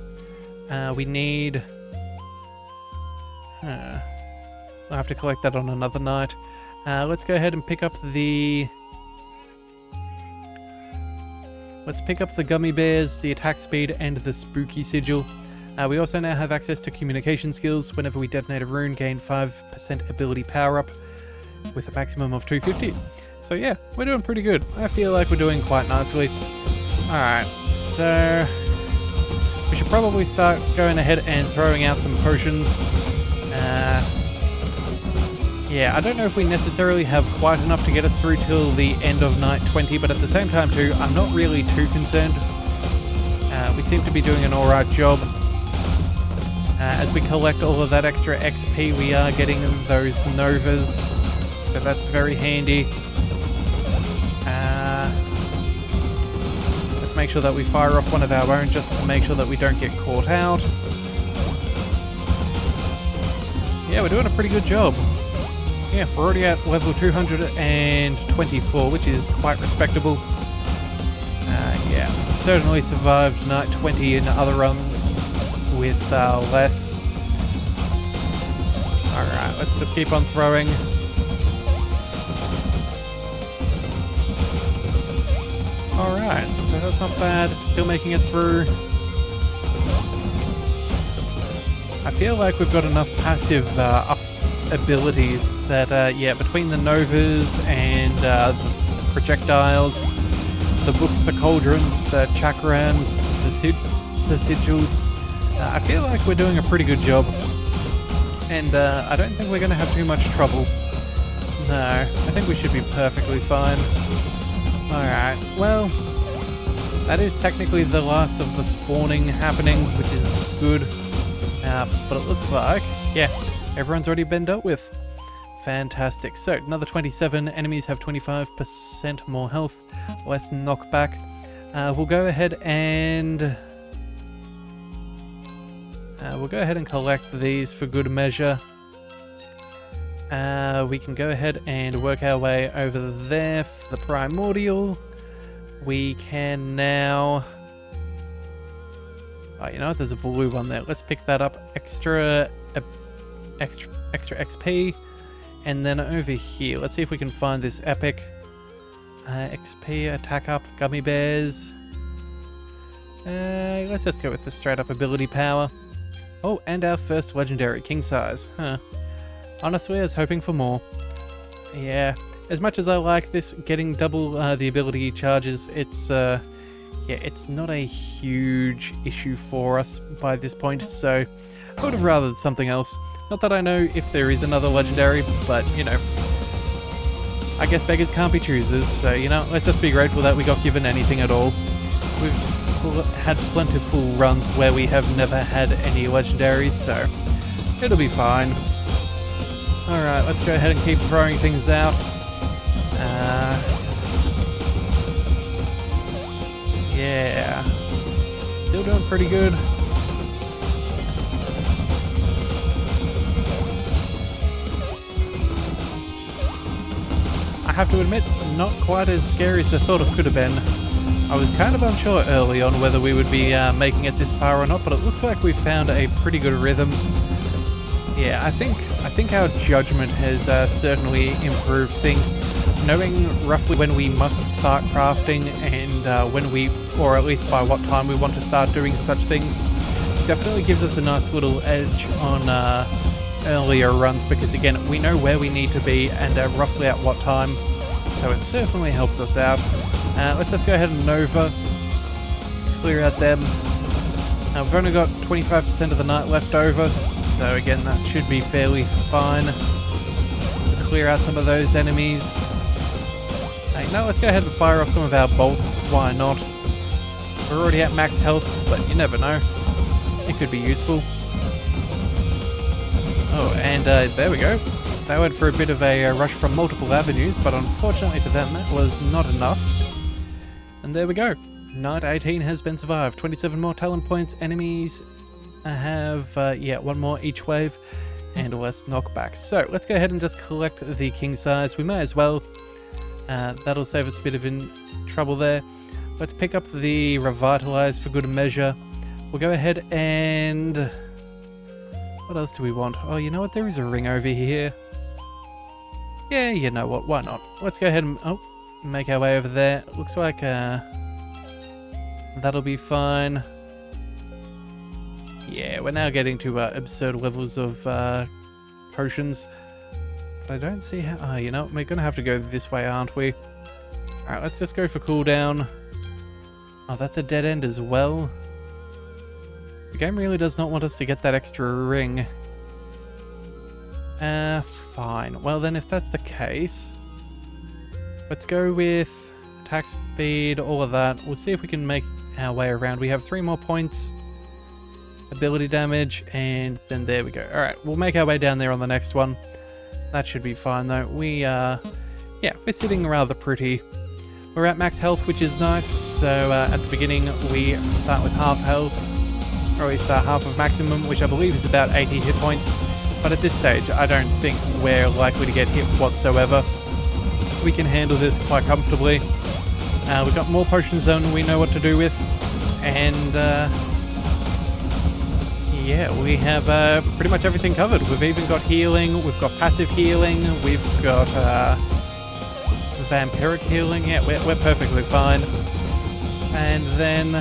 We need... I'll have to collect that on another night. Let's go ahead and pick up the... Let's pick up the Gummy Bears, the Attack Speed, and the Spooky Sigil. We also now have access to communication skills. Whenever we detonate a rune, gain 5% ability power up with a maximum of 250. So yeah, we're doing pretty good. I feel like we're doing quite nicely. Alright, so we should probably start going ahead and throwing out some potions. Yeah, I don't know if we necessarily have quite enough to get us through till the end of night 20, but at the same time too, I'm not really too concerned. We seem to be doing an alright job. As we collect all of that extra XP, we are getting those Novas, so that's very handy. Let's make sure that we fire off one of our own just to make sure that we don't get caught out. Yeah, we're doing a pretty good job. Yeah, we're already at level 224, which is quite respectable. Yeah, certainly survived night 20 in other runs with less. Alright, let's just keep on throwing. Alright, so that's not bad. Still making it through. I feel like we've got enough passive up abilities that, yeah, between the Novas and the projectiles, the books, the cauldrons, the chakrams, the sigils, I feel like we're doing a pretty good job. And I don't think we're going to have too much trouble. No, I think we should be perfectly fine. Alright, well, that is technically the last of the spawning happening, which is good. But it looks like, yeah, everyone's already been dealt with. Fantastic. So, another 27. Enemies have 25% more health, less knockback. We'll go ahead and... collect these for good measure. We can go ahead and work our way over there for the Primordial. We can now... Oh, you know what? There's a blue one there. Let's pick that up. Extra XP. And then over here, let's see if we can find this epic. XP, attack up, Gummy Bears. Let's just go with the straight up ability power. Oh, and our first legendary, King Size. Huh. Honestly, I was hoping for more. Yeah, as much as I like this, getting double the ability charges, it's yeah, it's not a huge issue for us by this point, so I would have rathered something else. Not that I know if there is another legendary, but, you know, I guess beggars can't be choosers, so, you know, let's just be grateful that we got given anything at all. We've had plentiful runs where we have never had any legendaries, so it'll be fine. Alright, let's go ahead and keep throwing things out. Yeah, still doing pretty good. I have to admit, not quite as scary as I thought it could have been. I was kind of unsure early on whether we would be making it this far or not, but it looks like we found a pretty good rhythm. Yeah, I think our judgment has certainly improved things. Knowing roughly when we must start crafting and when we, or at least by what time we want to start doing such things, definitely gives us a nice little edge on earlier runs, because again, we know where we need to be and roughly at what time, so it certainly helps us out. Let's just go ahead and Nova, clear out them. We've only got 25% of the night left over, so again, that should be fairly fine. We'll clear out some of those enemies. Now let's go ahead and fire off some of our bolts, why not? We're already at max health, but you never know. It could be useful. Oh, and there we go. They went for a bit of a rush from multiple avenues, but unfortunately for them, that was not enough. And there we go. Night 18 has been survived. 27 more talent points. Enemies have, yeah, one more each wave. and less knockback. So let's go ahead and just collect the king size. We may as well. That'll save us a bit of trouble there. Let's pick up the revitalize for good measure. We'll go ahead and... what else do we want? Oh, you know what? There is a ring over here. Yeah, you know what? Why not? Let's go ahead and make our way over there. Looks like that'll be fine. Yeah, we're now getting to absurd levels of potions. But I don't see how... oh, you know, we're going to have to go this way, aren't we? Alright, let's just go for cooldown. Oh, that's a dead end as well. The game really does not want us to get that extra ring. Fine. Well then, if that's the case, let's go with attack speed, all of that. We'll see if we can make our way around. We have 3 more points. Ability damage, and then there we go. Alright, we'll make our way down there on the next one. That should be fine though. Yeah, we're sitting rather pretty. We're at max health, which is nice. So at the beginning, we start with half health. Or we start half of maximum, which I believe is about 80 hit points. But at this stage, I don't think we're likely to get hit whatsoever. We can handle this quite comfortably. We've got more potions than we know what to do with. And yeah, we have pretty much everything covered. We've even got healing, we've got passive healing, we've got vampiric healing. Yeah, we're perfectly fine. And then...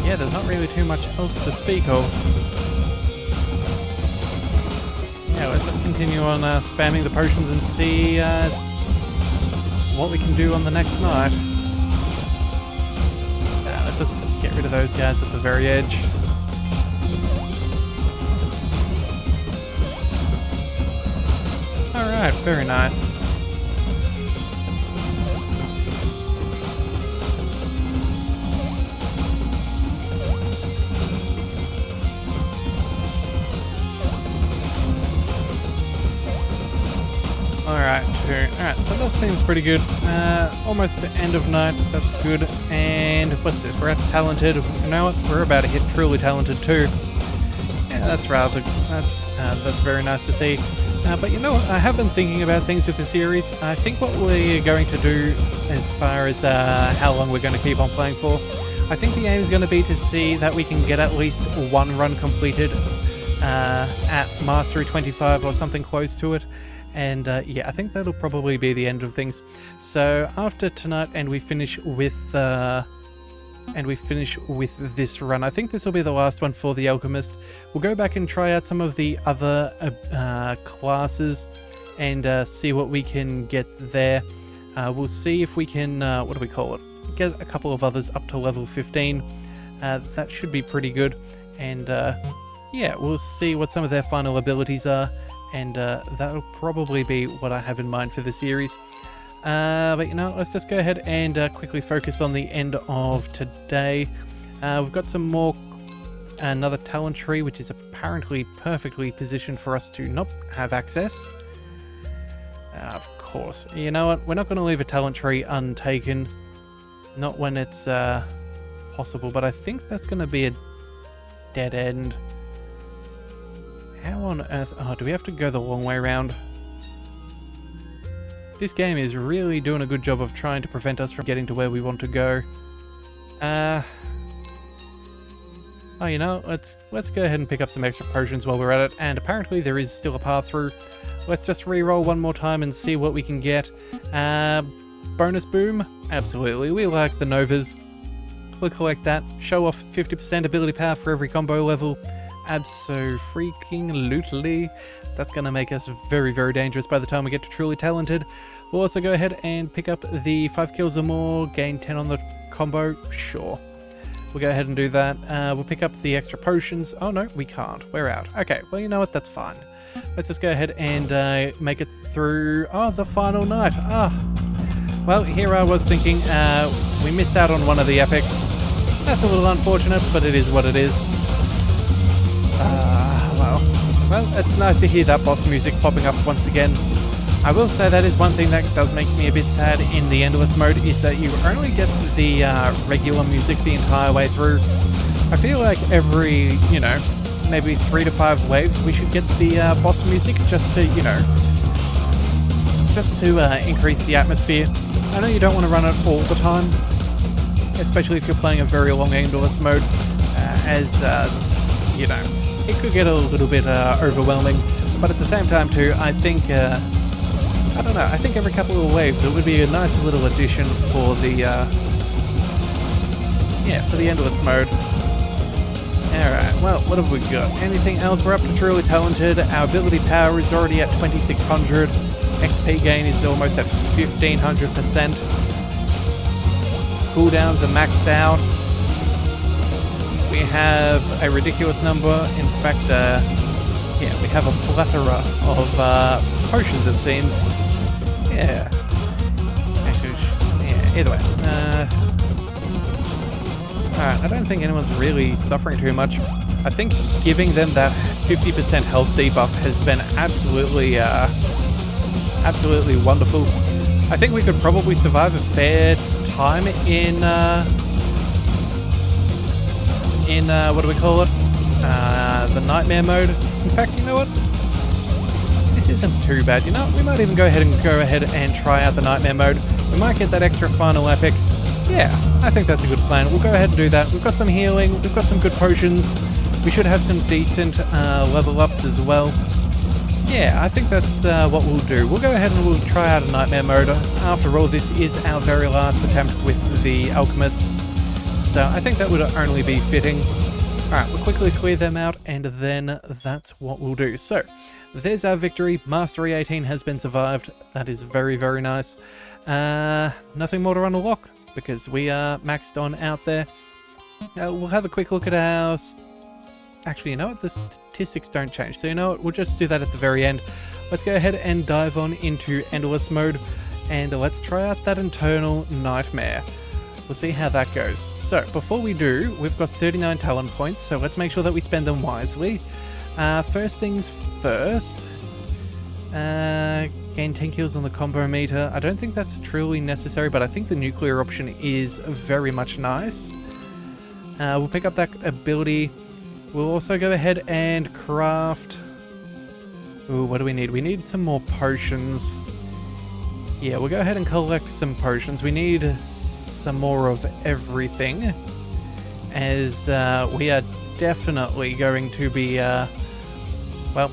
yeah, there's not really too much else to speak of. Yeah, let's just continue on spamming the potions and see what we can do on the next night. Let's just get rid of those guys at the very edge. Alright, very nice. Alright, so that seems pretty good. Almost the end of night, that's good. And what's this? We're at talented. You know what? We're about to hit truly talented too. Yeah, that's very nice to see. But you know what? I have been thinking about things with the series. I think what we're going to do as far as how long we're going to keep on playing for, I think the aim is going to be to see that we can get at least one run completed at Mastery 25 or something close to it. And yeah, I think that'll probably be the end of things. So after tonight, and we finish with this run, I think this will be the last one for the Alchemist. We'll go back and try out some of the other classes and see what we can get there. We'll see if we can, what do we call it? Get a couple of others up to level 15. That should be pretty good. And yeah, we'll see what some of their final abilities are. And that'll probably be what I have in mind for the series. But you know, let's just go ahead and quickly focus on the end of today. We've got some more, another talent tree, which is apparently perfectly positioned for us to not have access. Of course. You know what? We're not going to leave a talent tree untaken. Not when it's possible, but I think that's going to be a dead end. How on earth... oh, do we have to go the long way around? This game is really doing a good job of trying to prevent us from getting to where we want to go. Oh, you know, let's go ahead and pick up some extra potions while we're at it. And apparently there is still a path through. Let's just re-roll one more time and see what we can get. Bonus boom? Absolutely. We like the Novas. We'll collect that. Show off 50% ability power for every combo level. Abso-freaking-lutely. That's going to make us very, very dangerous by the time we get to truly talented. We'll also go ahead and pick up the 5 kills or more, gain 10 on the combo. Sure. We'll go ahead and do that. We'll pick up the extra potions. Oh no, we can't. We're out. Okay, well, you know what? That's fine. Let's just go ahead and make it through... oh, the final night. Well, here I was thinking we missed out on one of the epics. That's a little unfortunate, but it is what it is. Well, it's nice to hear that boss music popping up once again. I will say that is one thing that does make me a bit sad in the Endless mode, is that you only get the regular music the entire way through. I feel like every, you know, maybe 3 to 5 waves, we should get the boss music just to, you know, just to increase the atmosphere. I know you don't want to run it all the time, especially if you're playing a very long endless mode, as, you know, it could get a little bit overwhelming. But at the same time too, I think, I don't know, I think every couple of waves it would be a nice little addition for the, yeah, for the endless mode. Alright, well, what have we got? Anything else? We're up to Truly Talented. Our ability power is already at 2600. XP gain is almost at 1500%. Cooldowns are maxed out. We have a ridiculous number. In fact, yeah, we have a plethora of potions, it seems. Yeah. Actually, yeah, either way. Alright, I don't think anyone's really suffering too much. I think giving them that 50% health debuff has been absolutely, absolutely wonderful. I think we could probably survive a fair time in what do we call it? The nightmare mode. In fact, you know what? This isn't too bad. You know, we might even go ahead and try out the nightmare mode. We might get that extra final epic. Yeah, I think that's a good plan. We'll go ahead and do that. We've got some healing. We've got some good potions. We should have some decent level ups as well. Yeah, I think that's what we'll do. We'll go ahead and we'll try out a nightmare mode. After all, this is our very last attempt with the Alchemist. So I think that would only be fitting. Alright, we'll quickly clear them out and then that's what we'll do. So, there's our victory. Mastery 18 has been survived. That is very, very nice. Nothing more to unlock because we are maxed on out there. We'll have a quick look at our... Actually, you know what? The statistics don't change. So you know what? We'll just do that at the very end. Let's go ahead and dive on into Endless mode. And let's try out that Internal Nightmare. We'll see how that goes. So, before we do, we've got 39 talent points. So let's make sure that we spend them wisely. First things first. Gain 10 kills on the combo meter. I don't think that's truly necessary, but I think the nuclear option is very much nice. We'll pick up that ability. We'll also go ahead and craft... Ooh, what do we need? We need some more potions. Yeah, we'll go ahead and collect some potions. We need some more of everything, as we are definitely going to be, well,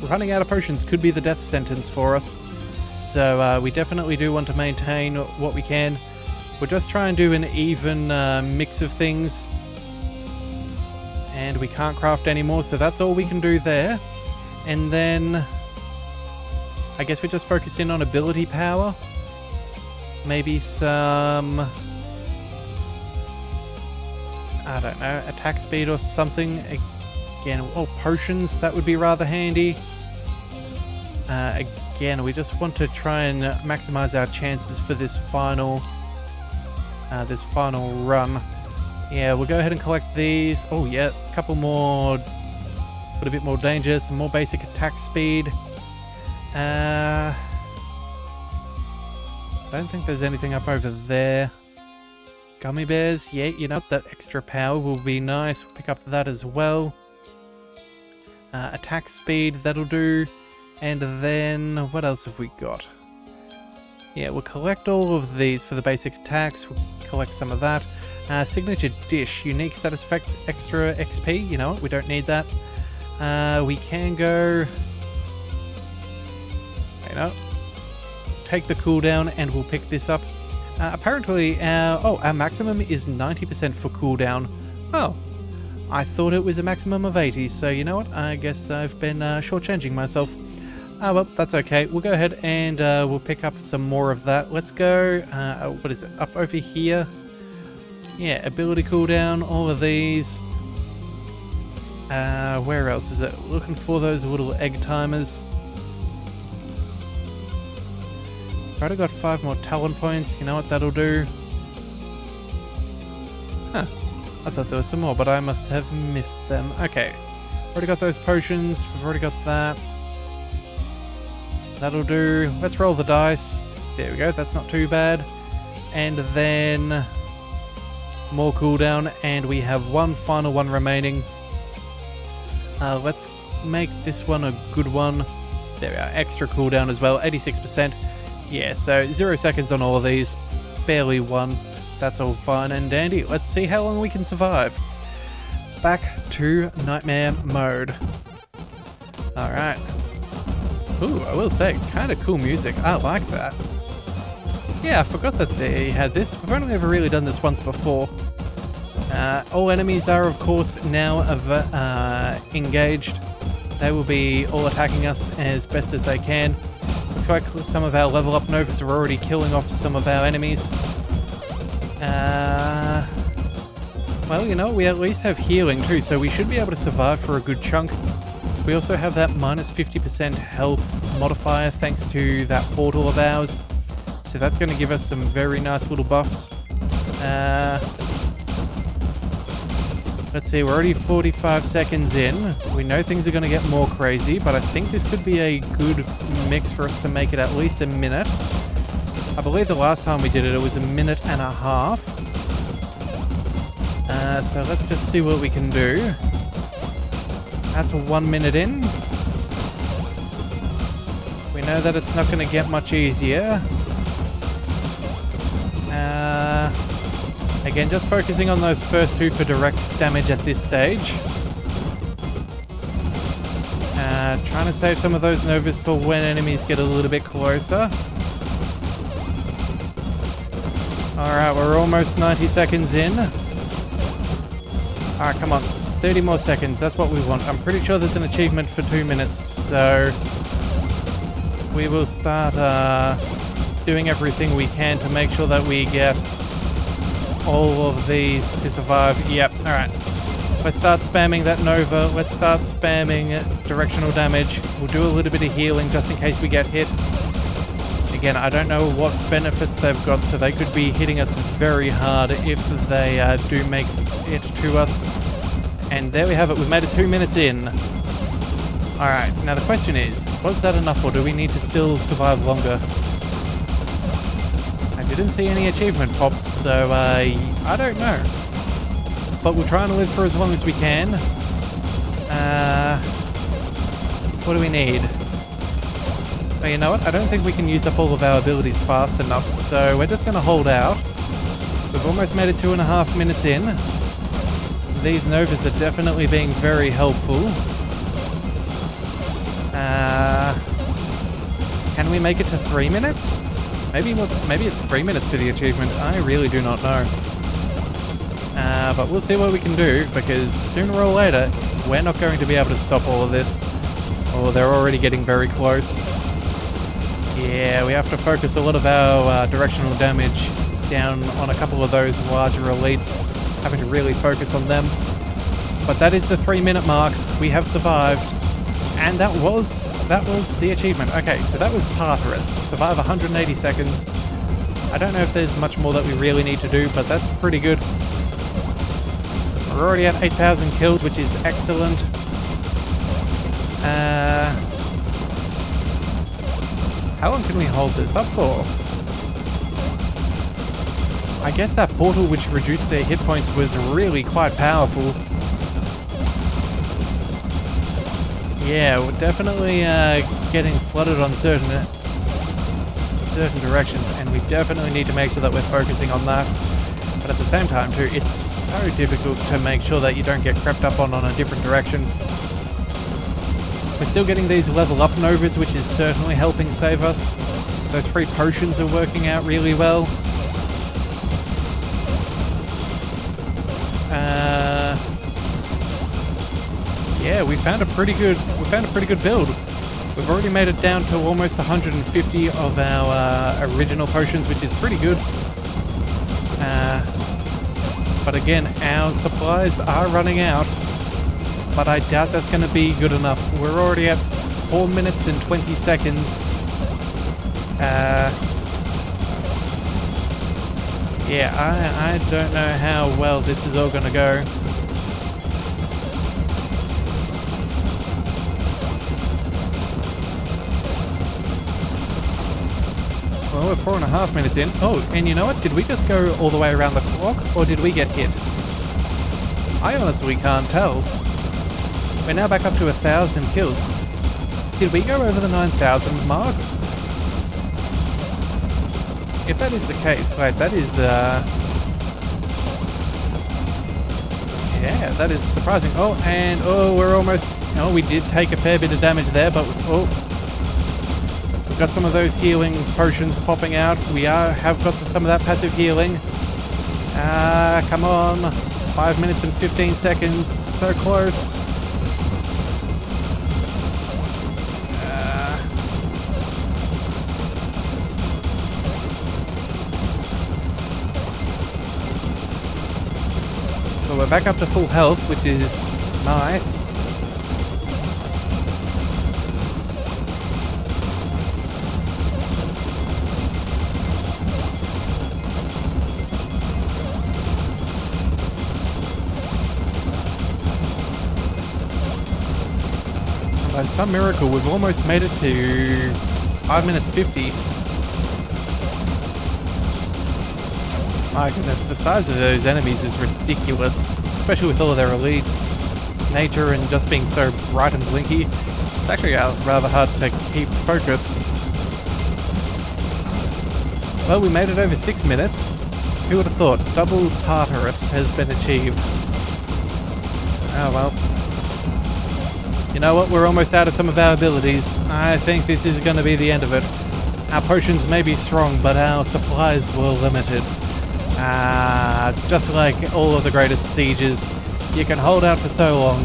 running out of potions could be the death sentence for us. So we definitely do want to maintain what we can. We'll just try and do an even mix of things. And we can't craft anymore, so that's all we can do there. And then I guess we just focus in on ability power. Maybe some, I don't know, attack speed or something. Again, oh, potions, that would be rather handy. Again, we just want to try and maximize our chances for this final run. Yeah, we'll go ahead and collect these. Oh yeah, a couple more, put a bit more danger, some more basic attack speed. I don't think there's anything up over there. Gummy bears, yeah, you know, that extra power will be nice. We'll pick up that as well. Attack speed, that'll do. And then, what else have we got? Yeah, we'll collect all of these for the basic attacks. We'll collect some of that. Signature dish, unique status effects, extra XP. You know what, we don't need that. We can go... You know, take the cooldown and we'll pick this up. Apparently, our maximum is 90% for cooldown. Oh, I thought it was a maximum of 80, so you know what? I guess I've been shortchanging myself. Well, that's okay. We'll go ahead and we'll pick up some more of that. Let's go, what is it, up over here? Yeah, ability cooldown, all of these. Where else is it? Looking for those little egg timers. I've already got 5 more talent points. You know what that'll do? Huh. I thought there was some more, but I must have missed them. Okay. Already got those potions. We've already got that. That'll do. Let's roll the dice. There we go. That's not too bad. And then more cooldown. And we have one final one remaining. Let's make this one a good one. There we are, extra cooldown as well, 86%. Yeah, so 0 seconds on all of these, barely one. That's all fine and dandy. Let's see how long we can survive. Back to nightmare mode. Alright. Ooh, I will say, kind of cool music. I like that. Yeah, I forgot that they had this. We've only ever really done this once before. All enemies are, of course, now engaged. They will be all attacking us as best as they can. Looks like some of our level up novas are already killing off some of our enemies. Well, you know, we at least have healing too, so we should be able to survive for a good chunk. We also have that minus 50% health modifier thanks to that portal of ours. So that's going to give us some very nice little buffs. Let's see, we're already 45 seconds in. We know things are going to get more crazy, but I think this could be a good mix for us to make it at least a minute. I believe the last time we did it, it was a minute and a half. So let's just see what we can do. That's 1 minute in. We know that it's not going to get much easier. Again, just focusing on those first two for direct damage at this stage. Trying to save some of those novas for when enemies get a little bit closer. Alright, we're almost 90 seconds in. Alright, come on. 30 more seconds, that's what we want. I'm pretty sure there's an achievement for 2 minutes, so we will start doing everything we can to make sure that we get all of these to survive. Yep, alright. Let's start spamming that Nova. Let's start spamming directional damage. We'll do a little bit of healing just in case we get hit. Again, I don't know what benefits they've got, so they could be hitting us very hard if they do make it to us. And there we have it. We've made it 2 minutes in. Alright, now the question is, was that enough or do we need to still survive longer? I didn't see any achievement pops, so I don't know. But we're trying to live for as long as we can. What do we need? Well, you know what? I don't think we can use up all of our abilities fast enough, so we're just going to hold out. We've almost made it 2.5 minutes in. These novas are definitely being very helpful. Can we make it to 3 minutes? Maybe it's 3 minutes for the achievement. I really do not know. But we'll see what we can do, because sooner or later, we're not going to be able to stop all of this. Or they're already getting very close. Yeah, we have to focus a lot of our directional damage down on a couple of those larger elites, having to really focus on them. But that is the 3 minute mark. We have survived. And that was the achievement. Okay, so that was Tartarus. Survive 180 seconds. I don't know if there's much more that we really need to do, but that's pretty good. We're already at 8,000 kills, which is excellent. How long can we hold this up for? I guess that portal which reduced their hit points was really quite powerful. Yeah, we're definitely getting flooded on certain directions, and we definitely need to make sure that we're focusing on that. But at the same time too, it's so difficult to make sure that you don't get crept up on a different direction. We're still getting these level up novas, which is certainly helping save us. Those free potions are working out really well. Yeah, we found a pretty good build. We've already made it down to almost 150 of our original potions, which is pretty good. But again, our supplies are running out, but I doubt that's going to be good enough. We're already at 4 minutes and 20 seconds. Yeah, I don't know how well this is all going to go. Well, we're 4.5 minutes in. Oh, and you know what? Did we just go all the way around the clock, or did we get hit? I honestly can't tell. We're now back up to 1,000 kills. Did we go over the 9,000 mark? If that is the case, wait, that is, yeah, that is surprising. Oh, and, oh, we're almost, oh, we did take a fair bit of damage there, but, oh, we've got some of those healing potions popping out. We have got some of that passive healing. Come on. 5 minutes and 15 seconds, so close. So we're back up to full health, which is nice. By some miracle, we've almost made it to 5 minutes 50. My goodness, the size of those enemies is ridiculous, especially with all of their elite nature and just being so bright and blinky. It's actually rather hard to keep focus. Well, we made it over 6 minutes. Who would have thought? Double Tartarus has been achieved. Oh well. You know what? We're almost out of some of our abilities. I think this is going to be the end of it. Our potions may be strong, but our supplies were limited. It's just like all of the greatest sieges. You can hold out for so long,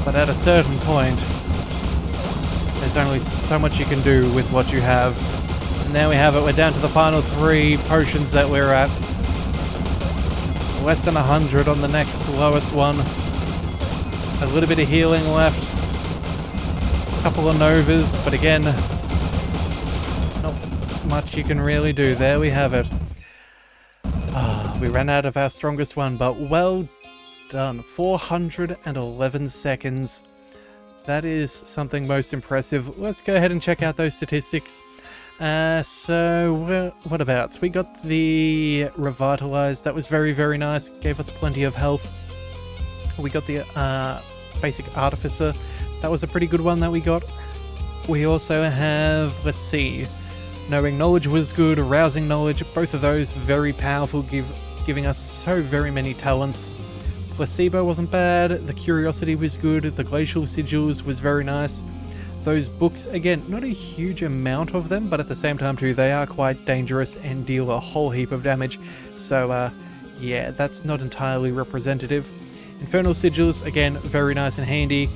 but at a certain point, there's only so much you can do with what you have. And there we have it. We're down to the final 3 potions that we're at. Less than 100 on the next lowest one. A little bit of healing left. A couple of novas, but again, not much you can really do. There we have it. We ran out of our strongest one, but well done. 411 seconds. That is something most impressive. Let's go ahead and check out those statistics. So, what about? We got the Revitalized. That was very, very nice. Gave us plenty of health. We got the Basic Artificer. That was a pretty good one that we got. We also have, let's see, Knowing Knowledge was good. Arousing Knowledge. Both of those very powerful, giving us so very many talents. Placebo wasn't bad. The Curiosity was good. The Glacial Sigils was very nice. Those books, again, not a huge amount of them, but at the same time too, they are quite dangerous and deal a whole heap of damage. So, yeah, that's not entirely representative. Infernal Sigils, again, very nice and handy.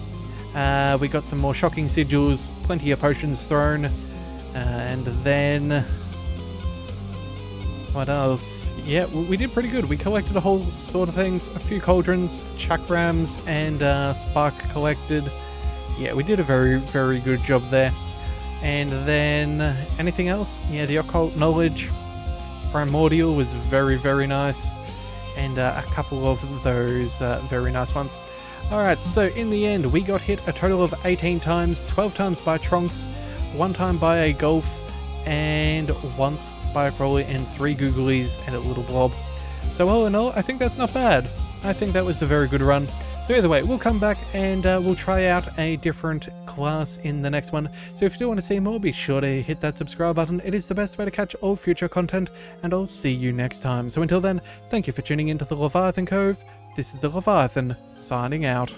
We got some more Shocking Sigils, plenty of potions thrown. And then... what else? Yeah, we did pretty good. We collected a whole sort of things. A few cauldrons, chakrams, and spark collected. Yeah, we did a very, very good job there. And then, anything else? Yeah, the Occult Knowledge. Primordial was very, very nice. And a couple of those very nice ones. Alright, so in the end, we got hit a total of 18 times, 12 times by Trunks, 1 time by a Golf, and once by a Crowley, and 3 Googlies and a little blob. So all in all, I think that's not bad. I think that was a very good run. So either way, we'll come back and we'll try out a different class in the next one. So if you do want to see more, be sure to hit that subscribe button. It is the best way to catch all future content, and I'll see you next time. So until then, thank you for tuning into the Leviathan Cove. This is the Leviathan, signing out.